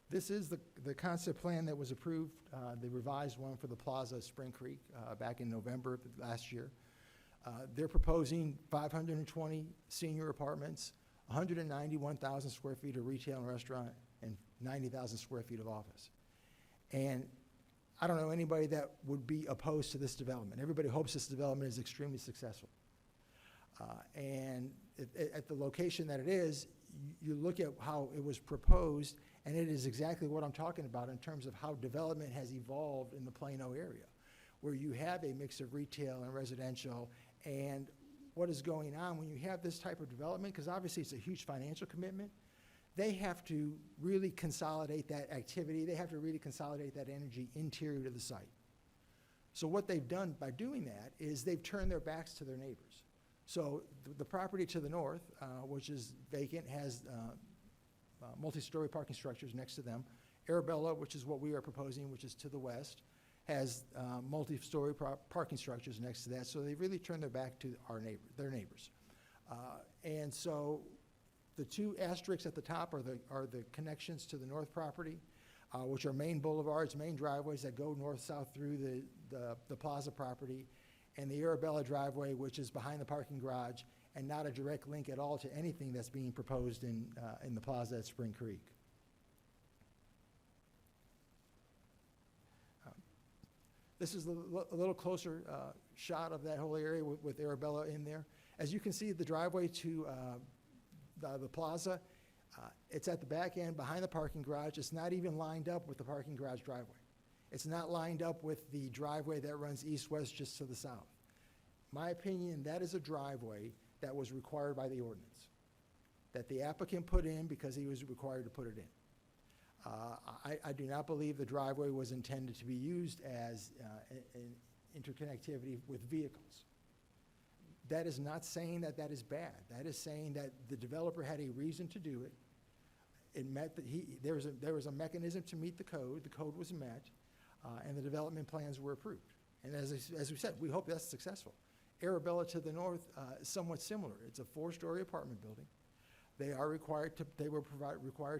This is the concept plan that was approved, the revised one for the plaza at Spring Creek back in November of last year. They're proposing 520 senior apartments, 191,000 square feet of retail and restaurant, and 90,000 square feet of office. And I don't know anybody that would be opposed to this development. Everybody hopes this development is extremely successful. And at the location that it is, you look at how it was proposed, and it is exactly what I'm talking about in terms of how development has evolved in the Plano area, where you have a mix of retail and residential. And what is going on when you have this type of development, because obviously it's a huge financial commitment, they have to really consolidate that activity. They have to really consolidate that energy interior to the site. So what they've done by doing that is they've turned their backs to their neighbors. So the property to the north, which is vacant, has multi-story parking structures next to them. Arabella, which is what we are proposing, which is to the west, has multi-story parking structures next to that. So they've really turned their back to their neighbors. And so the two asterisks at the top are the connections to the north property. which are main boulevards, main driveways that go north-south through the plaza property, and the Arabella driveway, which is behind the parking garage and not a direct link at all to anything that's being proposed in the plaza at Spring Creek. This is a little closer shot of that whole area with Arabella in there. As you can see, the driveway to the plaza, it's at the back end, behind the parking garage. It's not even lined up with the parking garage driveway. It's not lined up with the driveway that runs east-west just to the south. My opinion, that is a driveway that was required by the ordinance, that the applicant put in because he was required to put it in. I do not believe the driveway was intended to be used as an interconnectivity with vehicles. That is not saying that that is bad. That is saying that the developer had a reason to do it. It met that there was a mechanism to meet the code was met, and the development plans were approved. And as we said, we hope that's successful. Arabella to the north is somewhat similar. It's a 4-story apartment building. They were required to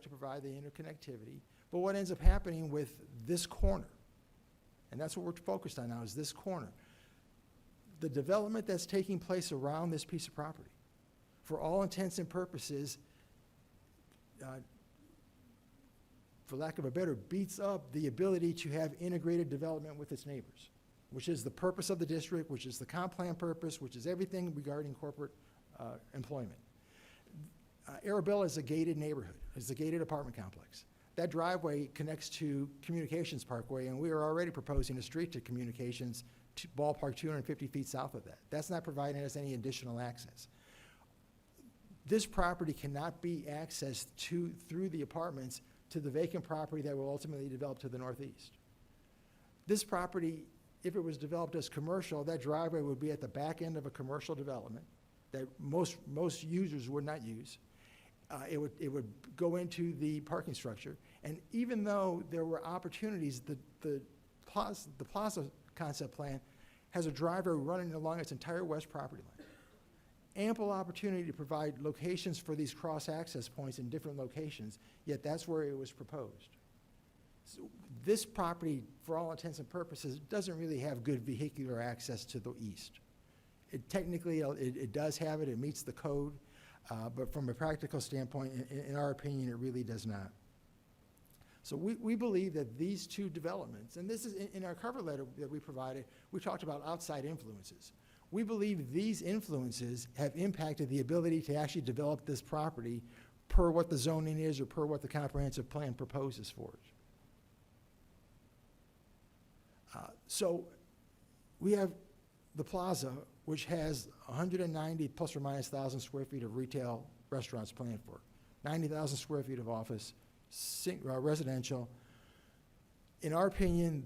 provide the interconnectivity. But what ends up happening with this corner, and that's what we're focused on now, is this corner. The development that's taking place around this piece of property, for all intents and purposes, for lack of a better, beats up the ability to have integrated development with its neighbors, which is the purpose of the district, which is the comp plan purpose, which is everything regarding corporate employment. Arabella is a gated neighborhood. It's a gated apartment complex. That driveway connects to Communications Parkway, and we are already proposing a street to Communications, to ballpark 250 feet south of that. That's not providing us any additional access. This property cannot be accessed through the apartments to the vacant property that will ultimately develop to the northeast. This property, if it was developed as commercial, that driveway would be at the back end of a commercial development that most users would not use. It would go into the parking structure, and even though there were opportunities, the plaza concept plan has a driveway running along its entire west property line. Ample opportunity to provide locations for these cross-access points in different locations, yet that's where it was proposed. So this property, for all intents and purposes, doesn't really have good vehicular access to the east. Technically, it does have it, it meets the code, but from a practical standpoint, in our opinion, it really does not. So we believe that these two developments, and this is in our cover letter that we provided, we talked about outside influences. We believe these influences have impacted the ability to actually develop this property per what the zoning is or per what the comprehensive plan proposes for it. So we have the plaza, which has 190 plus or minus 1,000 square feet of retail restaurants planned for, 90,000 square feet of office, residential. In our opinion,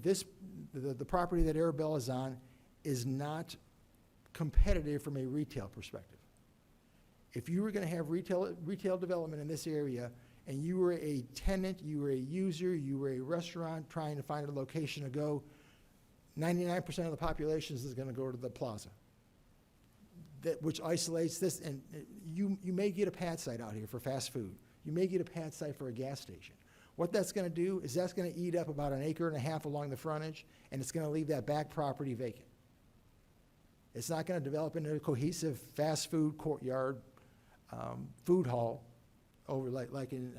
the property that Arabella is on is not competitive from a retail perspective. If you were going to have retail development in this area, and you were a tenant, you were a user, you were a restaurant trying to find a location to go, 99% of the population is going to go to the plaza. Which isolates this, and you may get a pad site out here for fast food. You may get a pad site for a gas station. What that's going to do is that's going to eat up about 1.5 acres along the frontage, and it's going to leave that back property vacant. It's not going to develop into a cohesive fast food courtyard, food hall over like in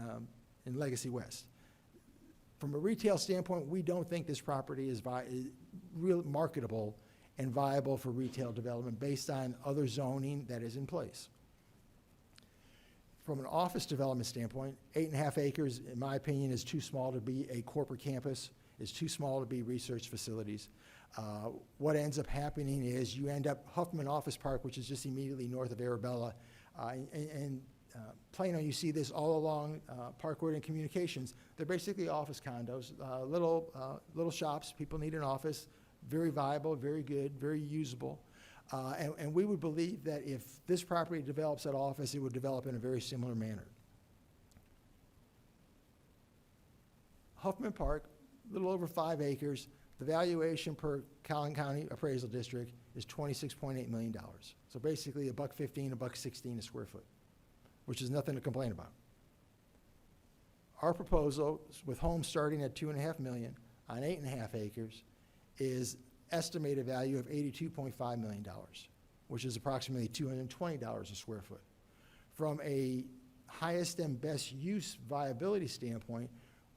Legacy West. From a retail standpoint, we don't think this property is real marketable and viable for retail development based on other zoning that is in place. From an office development standpoint, 8.5 acres, in my opinion, is too small to be a corporate campus, is too small to be research facilities. What ends up happening is you end up Huffman Office Park, which is just immediately north of Arabella, and Plano, you see this all along Park Road and Communications. They're basically office condos, little shops. People need an office. Very viable, very good, very usable. And we would believe that if this property develops at office, it would develop in a very similar manner. Huffman Park, a little over 5 acres. The valuation per Collin County Appraisal District is $26.8 million. So basically $1.15, $1.16 a square foot, which is nothing to complain about. Our proposal, with homes starting at 2.5 million on 8.5 acres, is estimated value of $82.5 million, which is approximately $220 a square foot. From a highest and best use viability standpoint,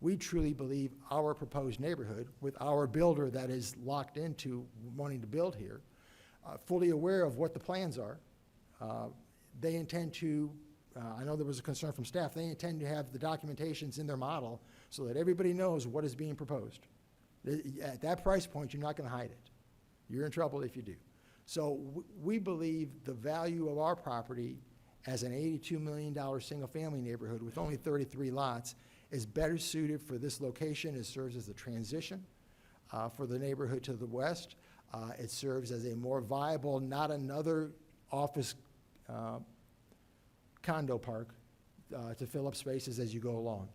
we truly believe our proposed neighborhood, with our builder that is locked into wanting to build here, fully aware of what the plans are, they intend to, I know there was a concern from staff, they intend to have the documentations in their model so that everybody knows what is being proposed. At that price point, you're not going to hide it. You're in trouble if you do. So we believe the value of our property as an $82 million single-family neighborhood with only 33 lots is better suited for this location. It serves as a transition for the neighborhood to the west. It serves as a more viable, not another office condo park to fill up spaces as you go along.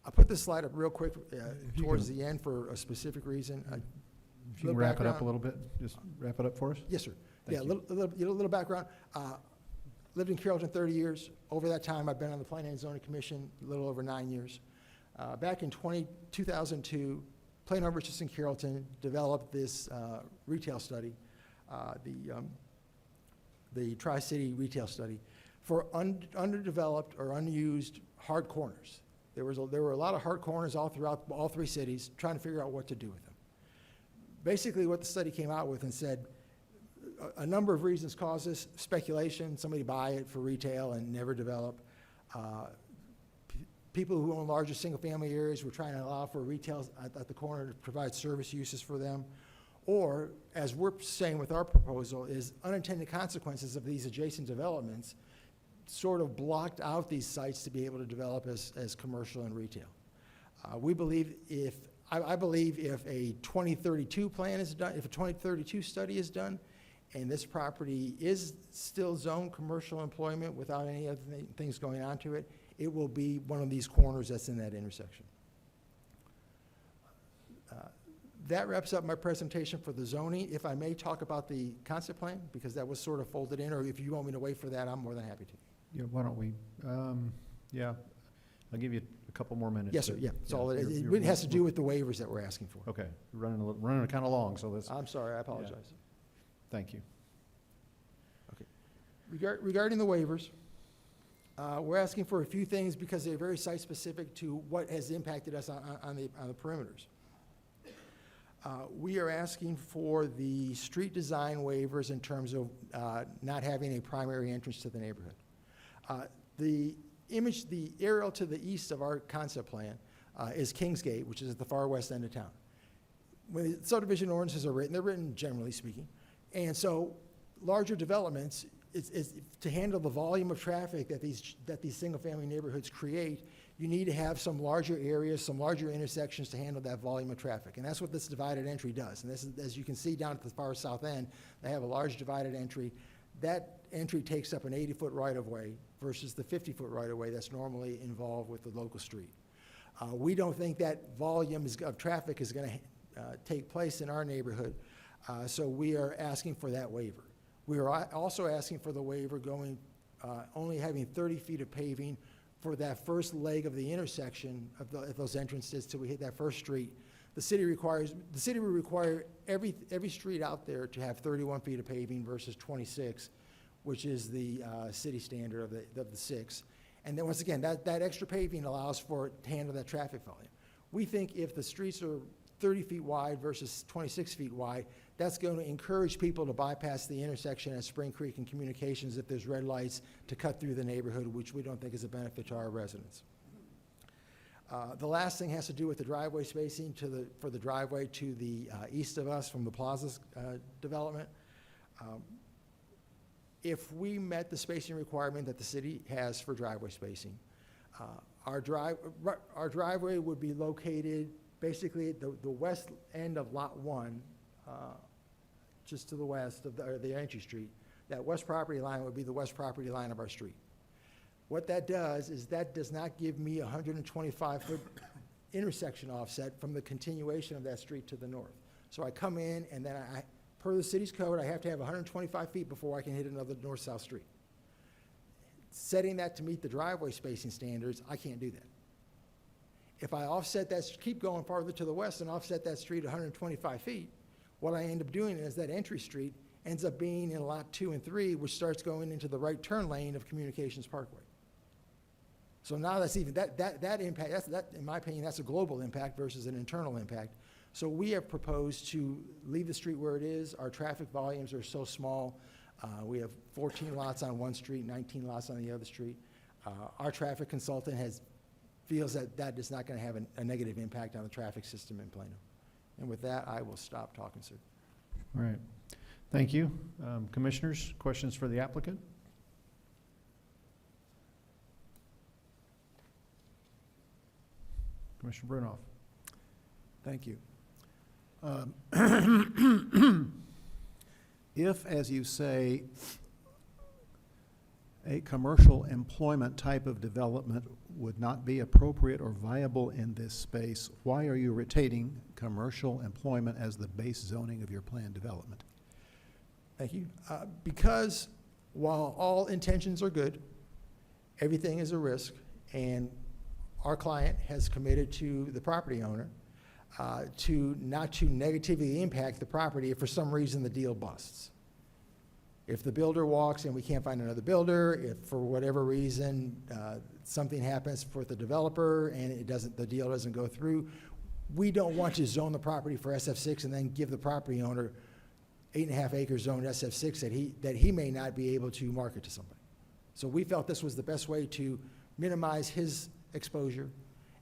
I put this slide up real quick you towards can- the end for a specific reason. If you can wrap it up a little bit, just wrap it up for us? Yes, sir. Thank Yeah, you. a little background. Lived in Carrollton 30 years. Over that time, I've been on the Planning and Zoning Commission a little over 9 years. Back in 2002, Plano, Richardson, Carrollton developed this retail study, the Tri-City Retail Study, for underdeveloped or unused hard corners. There were a lot of hard corners all throughout all three cities, trying to figure out what to do with them. Basically, what the study came out with and said, a number of reasons cause this: speculation, somebody buy it for retail and never develop. People who own larger single-family areas were trying to allow for retail at the corner to provide service uses for them. Or, as we're saying with our proposal, is unintended consequences of these adjacent developments sort of blocked out these sites to be able to develop as commercial and retail. We believe I believe if a 2032 plan is done, if a 2032 study is done, and this property is still zoned commercial employment without any other things going on to it, it will be one of these corners that's in that intersection. That wraps up my presentation for the zoning. If I may talk about the concept plan, because that was sort of folded in, or if you want me to wait for that, I'm more than happy to. Yeah, why don't we, yeah, I'll give you a couple more minutes. Yes, sir, to- yeah, that's all it is. you're- It has to do with the waivers that we're asking for. Okay, running kind of long, so let's, I'm sorry, I apologize. thank you. Regarding the waivers, we're asking for a few things because they're very site-specific to what has impacted us on the perimeters. We are asking for the street design waivers in terms of not having a primary entrance to the neighborhood. The aerial to the east of our concept plan is Kingsgate, which is at the far west end of town. When the subdivision ordinances are written, they're written generally speaking. And so larger developments, it's to handle the volume of traffic that these single-family neighborhoods create, you need to have some larger areas, some larger intersections to handle that volume of traffic. And that's what this divided entry does. And this is, as you can see down at the far south end, they have a large divided entry. That entry takes up an 80-foot right-of-way versus the 50-foot right-of-way that's normally involved with the local street. We don't think that volume of traffic is going to take place in our neighborhood, so we are asking for that waiver. We are also asking for the waiver going, only having 30 feet of paving for that first leg of the intersection of those entrances till we hit that first street. The city will require every street out there to have 31 feet of paving versus 26, which is the city standard of the 6. And then once again, that extra paving allows for it to handle that traffic volume. We think if the streets are 30 feet wide versus 26 feet wide, that's going to encourage people to bypass the intersection at Spring Creek and Communications if there's red lights to cut through the neighborhood, which we don't think is a benefit to our residents. The last thing has to do with the driveway spacing for the driveway to the east of us from the Plaza's development. If we met the spacing requirement that the city has for driveway spacing, our driveway would be located basically at the west end of Lot 1, just to the west of the entry street. That west property line would be the west property line of our street. What that does is that does not give me a 125-foot intersection offset from the continuation of that street to the north. So I come in and then per the city's code, I have to have 125 feet before I can hit another north-south street. Setting that to meet the driveway spacing standards, I can't do that. If I offset that, keep going farther to the west and offset that street 125 feet, what I end up doing is that entry street ends up being in lot 2 and 3, which starts going into the right turn lane of Communications Parkway. So now that's even, that impact, in my opinion, that's a global impact versus an internal impact. So we have proposed to leave the street where it is. Our traffic volumes are so small. We have 14 lots on one street, 19 lots on the other street. Our traffic consultant feels that that is not going to have a negative impact on the traffic system in Plano. And with that, I will stop talking, sir. All right. Thank you. Commissioners, questions for the applicant? Commissioner Brunoff. Thank you. If, as you say, a commercial employment type of development would not be appropriate or viable in this space, why are you retaining commercial employment as the base zoning of your planned development? Thank you. Because while all intentions are good, everything is a risk, and our client has committed to the property owner to not to negatively impact the property if for some reason the deal busts. If the builder walks and we can't find another builder, if for whatever reason something happens for the developer and the deal doesn't go through, we don't want to zone the property for SF6 and then give the property owner 8.5 acres zoned SF6 that he may not be able to market to somebody. So we felt this was the best way to minimize his exposure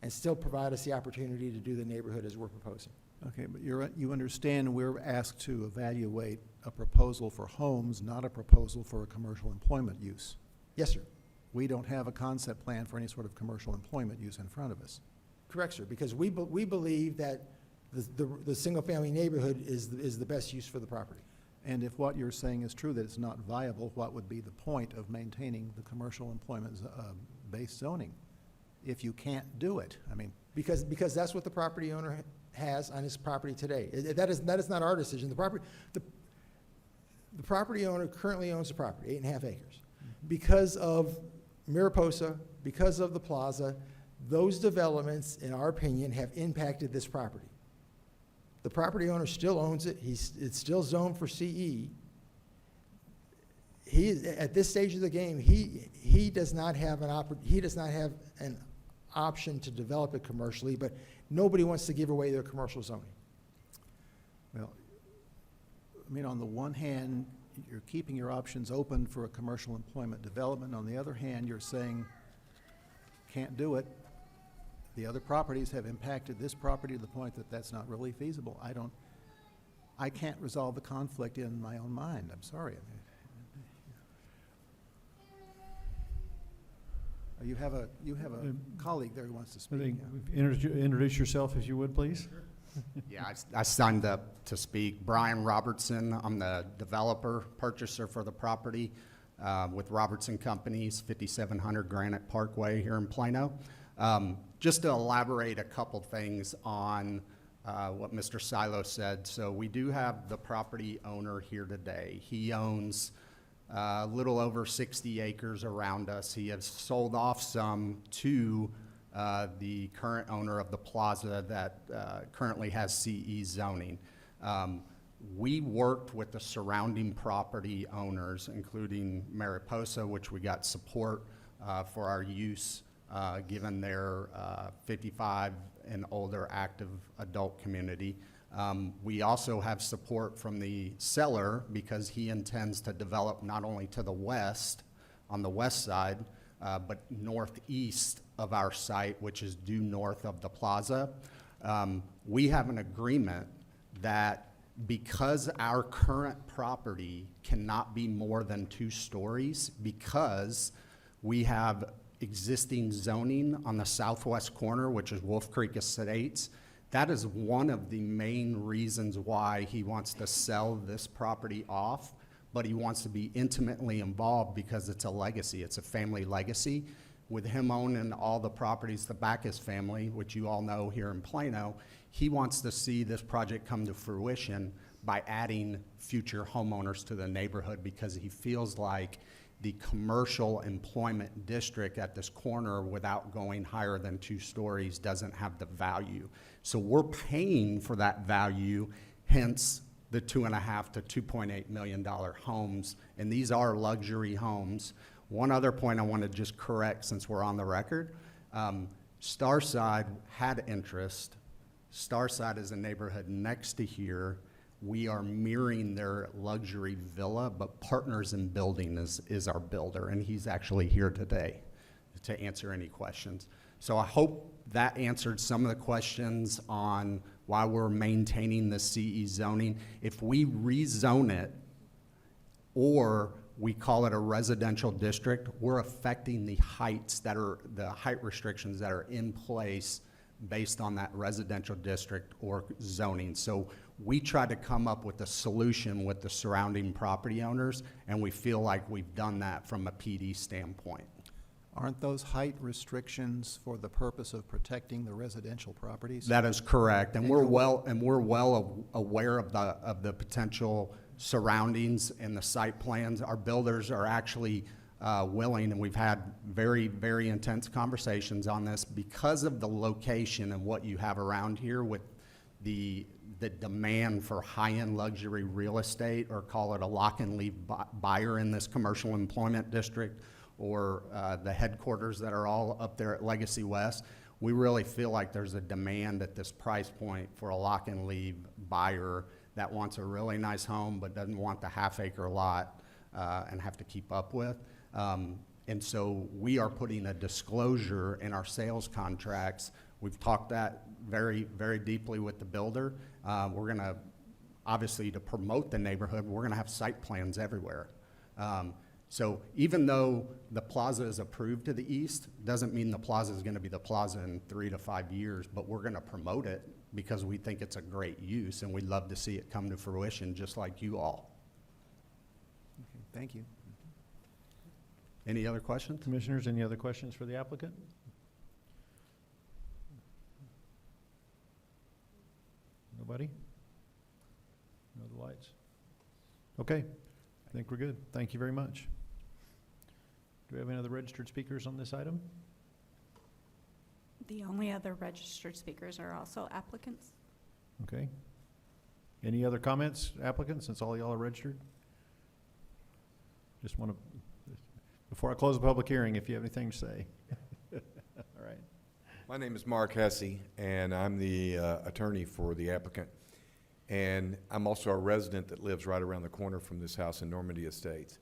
and still provide us the opportunity to do the neighborhood as we're proposing. Okay, but you understand we're asked to evaluate a proposal for homes, not a proposal for a commercial employment use. Yes, sir. We don't have a concept plan for any sort of commercial employment use in front of us. Correct, sir, because we believe that the single-family neighborhood is the best use for the property. And if what you're saying is true, that it's not viable, what would be the point of maintaining the commercial employment based zoning if you can't do it? I mean, Because that's what the property owner has on his property today. That is not our decision. The property owner currently owns the property, 8.5 acres. Because of Mariposa, because of the plaza, those developments, in our opinion, have impacted this property. The property owner still owns it. It's still zoned for CE. At this stage of the game, he does not have an option to develop it commercially, but nobody wants to give away their commercial zoning. well, I mean, on the one hand, you're keeping your options open for a commercial employment development. On the other hand, you're saying, can't do it. The other properties have impacted this property to the point that that's not really feasible. I can't resolve the conflict in my own mind. I'm sorry. You have a colleague there who wants to speak. Introduce yourself if you would, please. Yeah, I signed up to speak. Brian Robertson, I'm the developer, purchaser for the property with Robertson Companies, 5700 Granite Parkway here in Plano. Just to elaborate a couple things on what Mr. Silo said. So we do have the property owner here today. He owns a little over 60 acres around us. He has sold off some to the current owner of the plaza that currently has CE zoning. We worked with the surrounding property owners, including Mariposa, which we got support for our use given their 55 and older active adult community. We also have support from the seller because he intends to develop not only to the west, on the west side, but northeast of our site, which is due north of the plaza. We have an agreement that because our current property cannot be more than 2 stories, because we have existing zoning on the southwest corner, which is Wolf Creek Estates, that is one of the main reasons why he wants to sell this property off, but he wants to be intimately involved because it's a legacy, it's a family legacy. with him owning all the properties, the Backus family, which you all know here in Plano, he wants to see this project come to fruition by adding future homeowners to the neighborhood because he feels like the commercial employment district at this corner without going higher than 2 stories doesn't have the value. So we're paying for that value, hence the $2.5 to $2.8 million homes, and these are luxury homes. One other point I want to just correct since we're on the record, Starside had interest. Starside is a neighborhood next to here. We are mirroring their luxury villa, but Partners in Building is our builder, and he's actually here today to answer any questions. So I hope that answered some of the questions on why we're maintaining the CE zoning. If we rezone it or we call it a residential district, we're affecting the heights that are, the height restrictions that are in place based on that residential district or zoning. So we tried to come up with a solution with the surrounding property owners, and we feel like we've done that from a PD standpoint. Aren't those height restrictions for the purpose of protecting the residential properties? That is correct, and we're well aware of the potential surroundings and the site plans. Our builders are actually willing, and we've had very, very intense conversations on this because of the location and what you have around here with the demand for high-end luxury real estate, or call it a lock and leave buyer in this commercial employment district, or the headquarters that are all up there at Legacy West. We really feel like there's a demand at this price point for a lock and leave buyer that wants a really nice home but doesn't want the half-acre lot and have to keep up with. And so we are putting a disclosure in our sales contracts. We've talked that very, very deeply with the builder. We're gonna, obviously to promote the neighborhood, we're gonna have site plans everywhere. So even though the plaza is approved to the east, doesn't mean the plaza is gonna be the plaza in 3 to 5 years, but we're gonna promote it because we think it's a great use and we'd love to see it come to fruition just like you all. Okay, thank you. Any other questions? Commissioners, any other questions for the applicant? Nobody? No other lights? Okay, I think we're good. Thank you very much. Do we have any other registered speakers on this item? The only other registered speakers are also applicants. Okay. Any other comments, applicants, since all y'all are registered? Just want to, before I close the public hearing, if you have anything to say. All right. My name is Mark Hesse, and I'm the attorney for the applicant. And I'm also a resident that lives right around the corner from this house in Normandy Estates.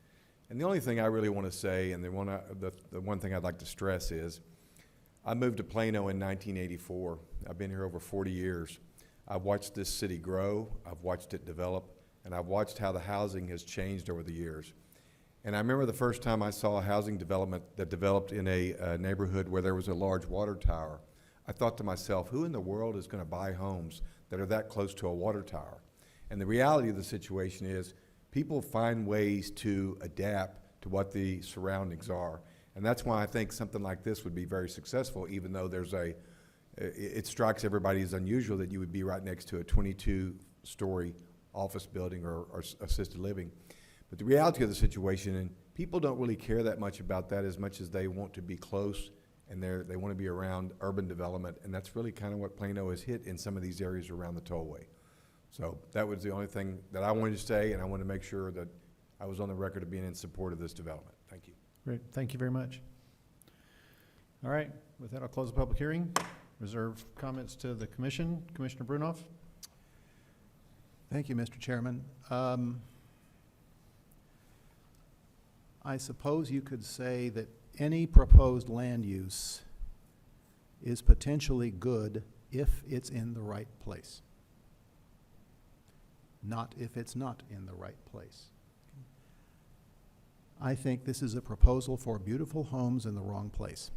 And the only thing I really want to say, and the one thing I'd like to stress is, I moved to Plano in 1984. I've been here over 40 years. I've watched this city grow, I've watched it develop, and I've watched how the housing has changed over the years. And I remember the first time I saw a housing development that developed in a neighborhood where there was a large water tower. I thought to myself, who in the world is going to buy homes that are that close to a water tower? And the reality of the situation is people find ways to adapt to what the surroundings are. And that's why I think something like this would be very successful, even though it strikes everybody as unusual that you would be right next to a 22-story office building or assisted living. But the reality of the situation, and people don't really care that much about that as much as they want to be close and they want to be around urban development, and that's really kind of what Plano has hit in some of these areas around the tollway. So that was the only thing that I wanted to say, and I wanted to make sure that I was on the record of being in support of this development. Thank you. Great, thank you very much. All right, with that, I'll close the public hearing. Reserve comments to the commission. Commissioner Brunoff? Thank you, Mr. Chairman. I suppose you could say that any proposed land use is potentially good if it's in the right place, not if it's not in the right place. I think this is a proposal for beautiful homes in the wrong place.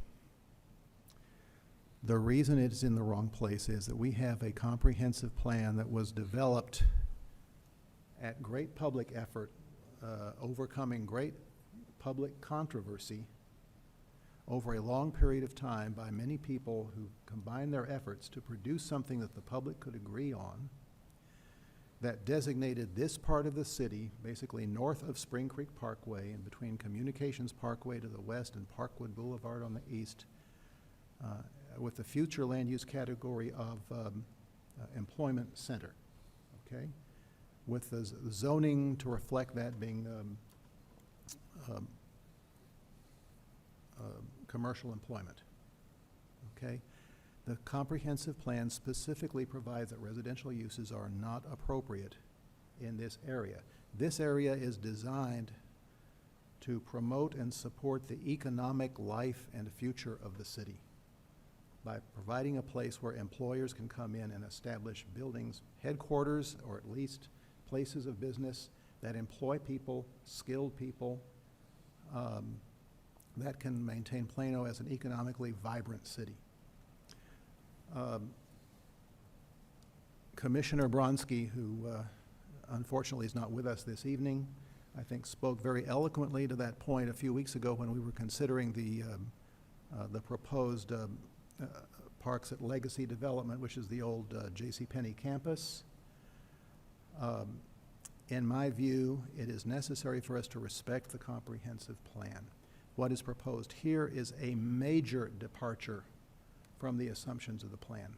The reason it's in the wrong place is that we have a comprehensive plan that was developed at great public effort, overcoming great public controversy over a long period of time by many people who combined their efforts to produce something that the public could agree on, that designated this part of the city, basically north of Spring Creek Parkway and between Communications Parkway to the west and Parkwood Boulevard on the east, with the future land use category of employment center, okay? With the zoning to reflect that being commercial employment, okay? The comprehensive plan specifically provides that residential uses are not appropriate in this area. This area is designed to promote and support the economic life and future of the city by providing a place where employers can come in and establish buildings, headquarters, or at least places of business that employ people, skilled people, that can maintain Plano as an economically vibrant city. Commissioner Bronski, who unfortunately is not with us this evening, I think spoke very eloquently to that point a few weeks ago when we were considering the proposed Parks at Legacy development, which is the old JCPenney campus. In my view, it is necessary for us to respect the comprehensive plan. What is proposed here is a major departure from the assumptions of the plan.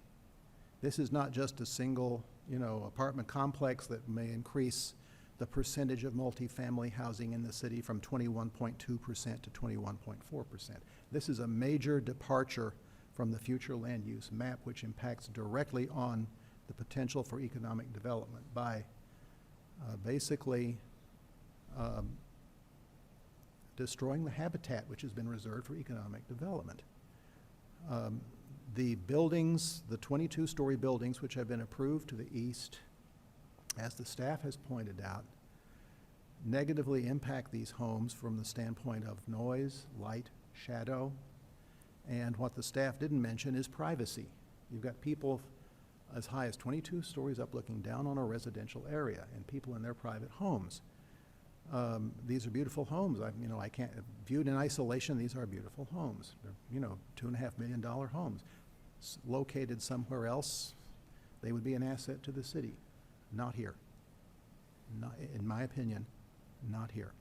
This is not just a single, apartment complex that may increase the percentage of multifamily housing in the city from 21.2% to 21.4%. This is a major departure from the future land use map, which impacts directly on the potential for economic development by basically destroying the habitat which has been reserved for economic development. The buildings, the 22-story buildings which have been approved to the east, as the staff has pointed out, negatively impact these homes from the standpoint of noise, light, shadow, and what the staff didn't mention is privacy. You've got people as high as 22 stories up looking down on a residential area and people in their private homes. These are beautiful homes. I can't, viewed in isolation, these are beautiful homes. They're, $2.5 million homes. Located somewhere else, they would be an asset to the city. Not here. Not, in my opinion, not here.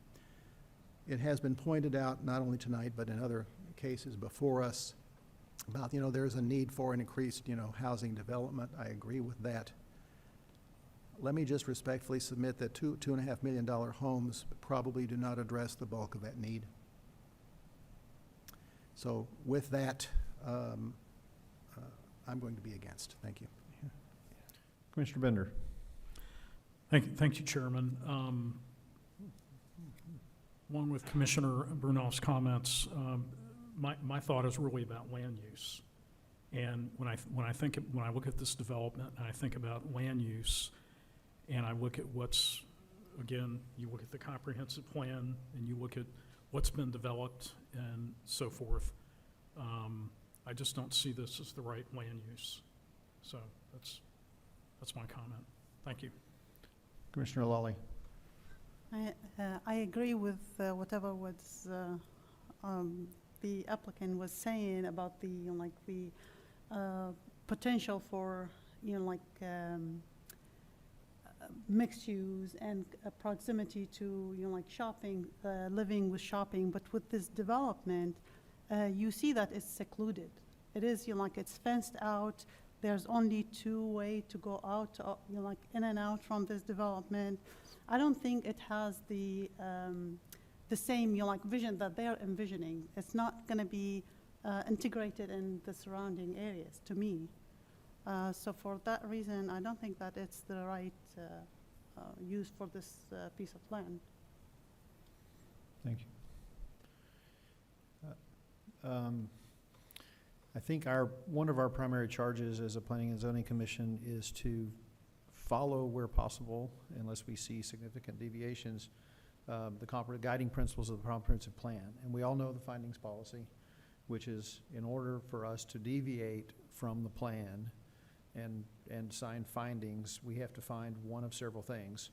It has been pointed out, not only tonight, but in other cases before us, about, there's a need for an increased, housing development. I agree with that. Let me just respectfully submit that $2.5 million homes probably do not address the bulk of that need. So with that, I'm going to be against. Thank you. Commissioner Bender. Thank you, Chairman. Along with Commissioner Brunoff's comments, my thought is really about land use. And when I look at this development and I think about land use, and I look at what's, again, you look at the comprehensive plan and you look at what's been developed and so forth, I just don't see this as the right land use. So that's my comment. Thank you. Commissioner Lawley. I agree with whatever was the applicant was saying about the potential for mixed use and proximity to shopping, living with shopping. But with this development, you see that it's secluded. It is it's fenced out. There's only two ways to go out, in and out from this development. I don't think it has the same vision that they're envisioning. It's not going to be integrated in the surrounding areas, to me. So for that reason, I don't think that it's the right use for this piece of land. Thank you. I think one of our primary charges as a Planning and Zoning Commission is to follow where possible, unless we see significant deviations, the guiding principles of the comprehensive plan. And we all know the findings policy, which is in order for us to deviate from the plan and sign findings, we have to find one of several things.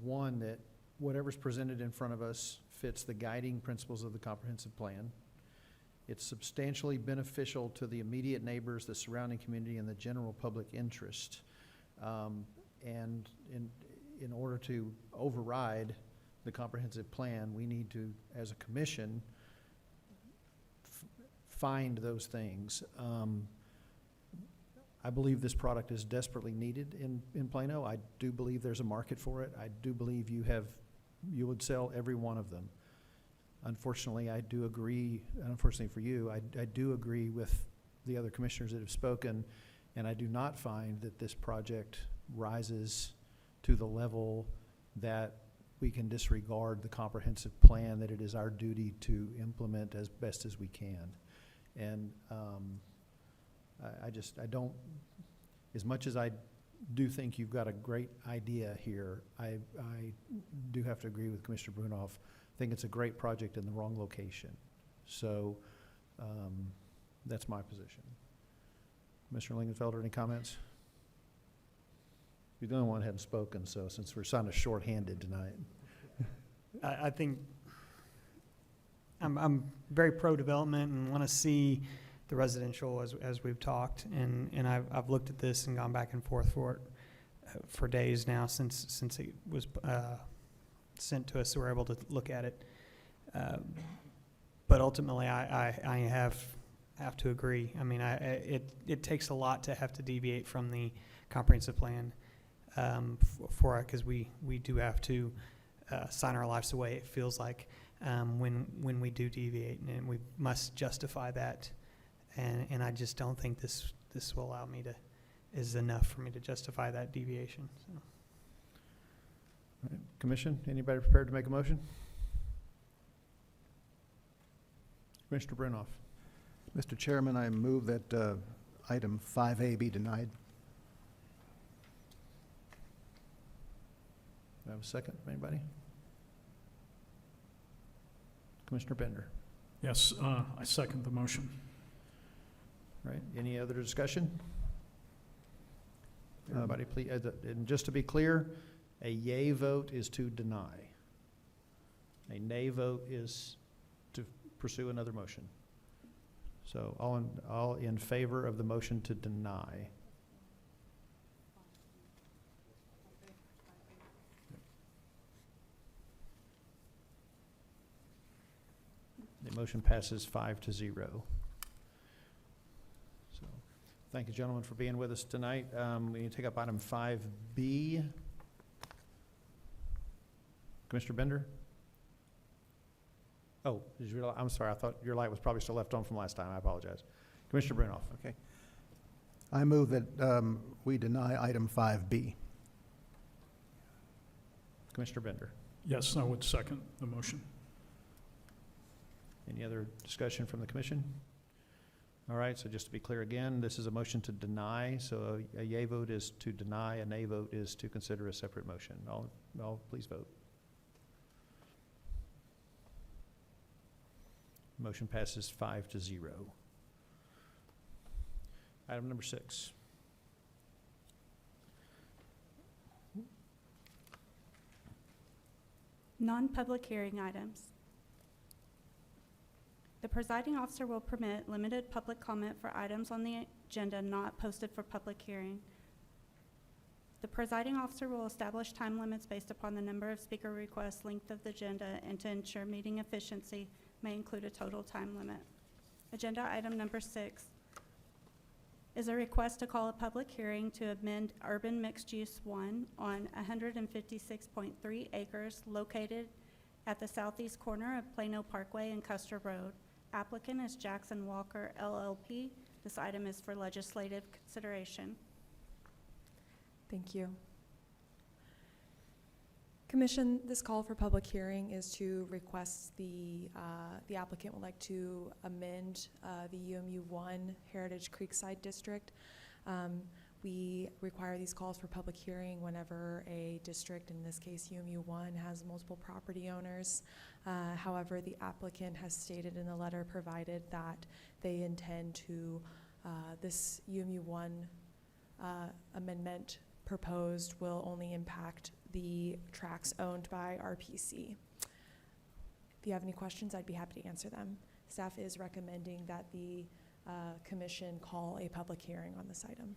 One, that whatever's presented in front of us fits the guiding principles of the comprehensive plan. It's substantially beneficial to the immediate neighbors, the surrounding community, and the general public interest. And in order to override the comprehensive plan, we need to, as a commission, find those things. I believe this product is desperately needed in Plano. I do believe there's a market for it. I do believe you would sell every one of them. Unfortunately, I do agree, unfortunately for you, I do agree with the other commissioners that have spoken, and I do not find that this project rises to the level that we can disregard the comprehensive plan that it is our duty to implement as best as we can. And I don't, as much as I do think you've got a great idea here, I do have to agree with Commissioner Brunoff. I think it's a great project in the wrong location. So that's my position. Commissioner Lingenfelder, any comments? You're the only one who hadn't spoken, so since we're kind of short-handed tonight. I think I'm very pro-development and want to see the residential as we've talked, and I've looked at this and gone back and forth for days now since it was sent to us, so we're able to look at it. But ultimately, I have to agree. I mean, it takes a lot to have to deviate from the comprehensive plan for it, because we do have to sign our lives away. It feels like when we do deviate, and we must justify that. And I just don't think this will allow me to, is enough for me to justify that deviation. So. All right. Commission, anybody prepared to make a motion? Commissioner Brunoff. Mr. Chairman, I move that item 5A be denied. Do I have a second from anybody? Commissioner Bender. Yes, I second the motion. All right, any other discussion? Everybody, please, and just to be clear, a yay vote is to deny. A nay vote is to pursue another motion. So all in favor of the motion to deny? The motion passes 5-0. So, thank you, gentlemen, for being with us tonight. We need to take up item 5B. Commissioner Bender? Oh, I'm sorry. I thought your light was probably still left on from last time. I apologize. Commissioner Brunoff. Okay. I move that we deny item 5B. Commissioner Bender. Yes, I would second the motion. Any other discussion from the commission? All right, so just to be clear again, this is a motion to deny. So a yea vote is to deny, a nay vote is to consider a separate motion. All please vote. Motion passes 5-0. Item number 6. Non-public hearing items. The presiding officer will permit limited public comment for items on the agenda not posted for public hearing. The presiding officer will establish time limits based upon the number of speaker requests, length of the agenda, and to ensure meeting efficiency may include a total time limit. Agenda item number 6 is a request to call a public hearing to amend Urban Mixed Use 1 on 156.3 acres located at the southeast corner of Plano Parkway and Custer Road. Applicant is Jackson Walker LLP. This item is for legislative consideration. Thank you. Commission, this call for public hearing is to request the applicant would like to amend the UMU1 Heritage Creekside District. We require these calls for public hearing whenever a district, in this case UMU1, has multiple property owners. However, the applicant has stated in the letter provided that they intend to, this UMU1 amendment proposed will only impact the tracts owned by RPC. If you have any questions, I'd be happy to answer them. staff is recommending that the commission call a public hearing on this item.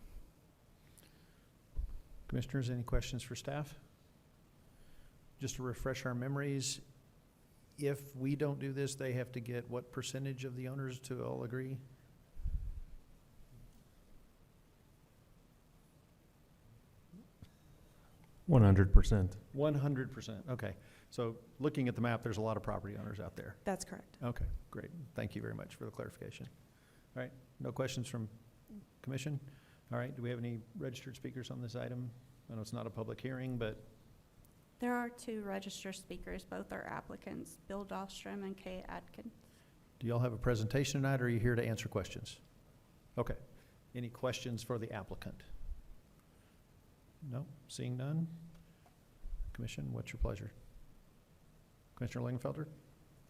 Commissioners, any questions for staff? Just to refresh our memories, if we don't do this, they have to get what percentage of the owners to all agree? %100%. 100%, okay. So looking at the map, there's a lot of property owners out there. That's correct. Okay, great. Thank you very much for the clarification. All right, no questions from commission? All right, do we have any registered speakers on this item? I know it's not a public hearing, but There are 2 registered speakers. Both are applicants, Bill Dahlstrom and Kay Atkins. do y'all have a presentation tonight, or are you here to answer questions? Okay. Any questions for the applicant? No, seeing none? Commission, what's your pleasure? Commissioner Lingenfelter?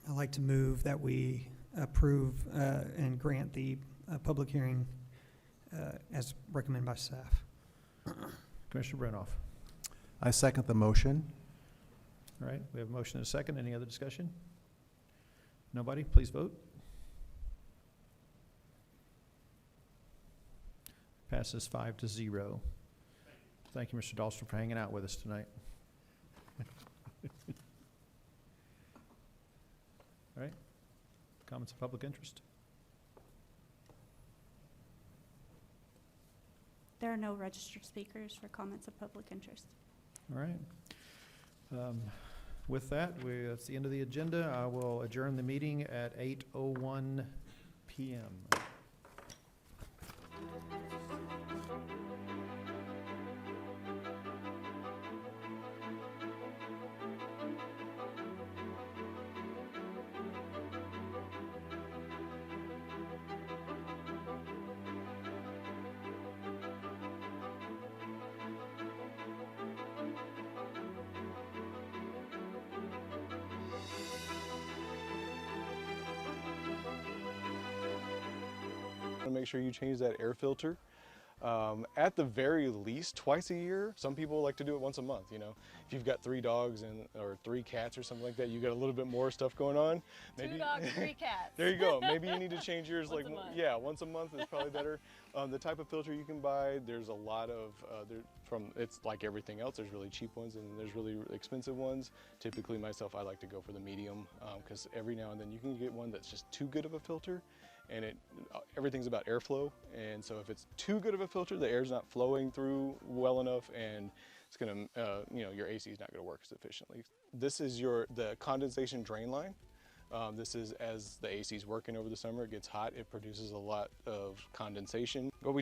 I'd like to move that we approve and grant the public hearing as recommended by staff. Commissioner Brenoff? I second the motion. All right, we have a motion and a second. Any other discussion? Nobody? Please vote. Passes 5-0. Thank you, Mr. Dahlstrom, for hanging out with us tonight. All right, comments of public interest? There are no registered speakers for comments of public interest. All right. With that, that's the end of the agenda. I will adjourn the meeting at 8:01 p.m. Make sure you change that air filter. At the very least, twice a year. Some people like to do it once a month. You know, if you've got 3 dogs or 3 cats or something like that, you got a little bit more stuff going on. Maybe 2 dogs, 3 cats. There you go. Maybe you need to change yours Once a month. yeah, once a month is probably better. The type of filter you can buy, there's a lot of it's like everything else. There's really cheap ones and there's really expensive ones. Typically, myself, I like to go for the medium because every now and then you can get one that's just too good of a filter. And everything's about airflow, and so if it's too good of a filter, the air's not flowing through well enough, and it's gonna, your AC is not gonna work as efficiently. This is the condensation drain line. This is as the AC is working over the summer, it gets hot, it produces a lot of condensation. What we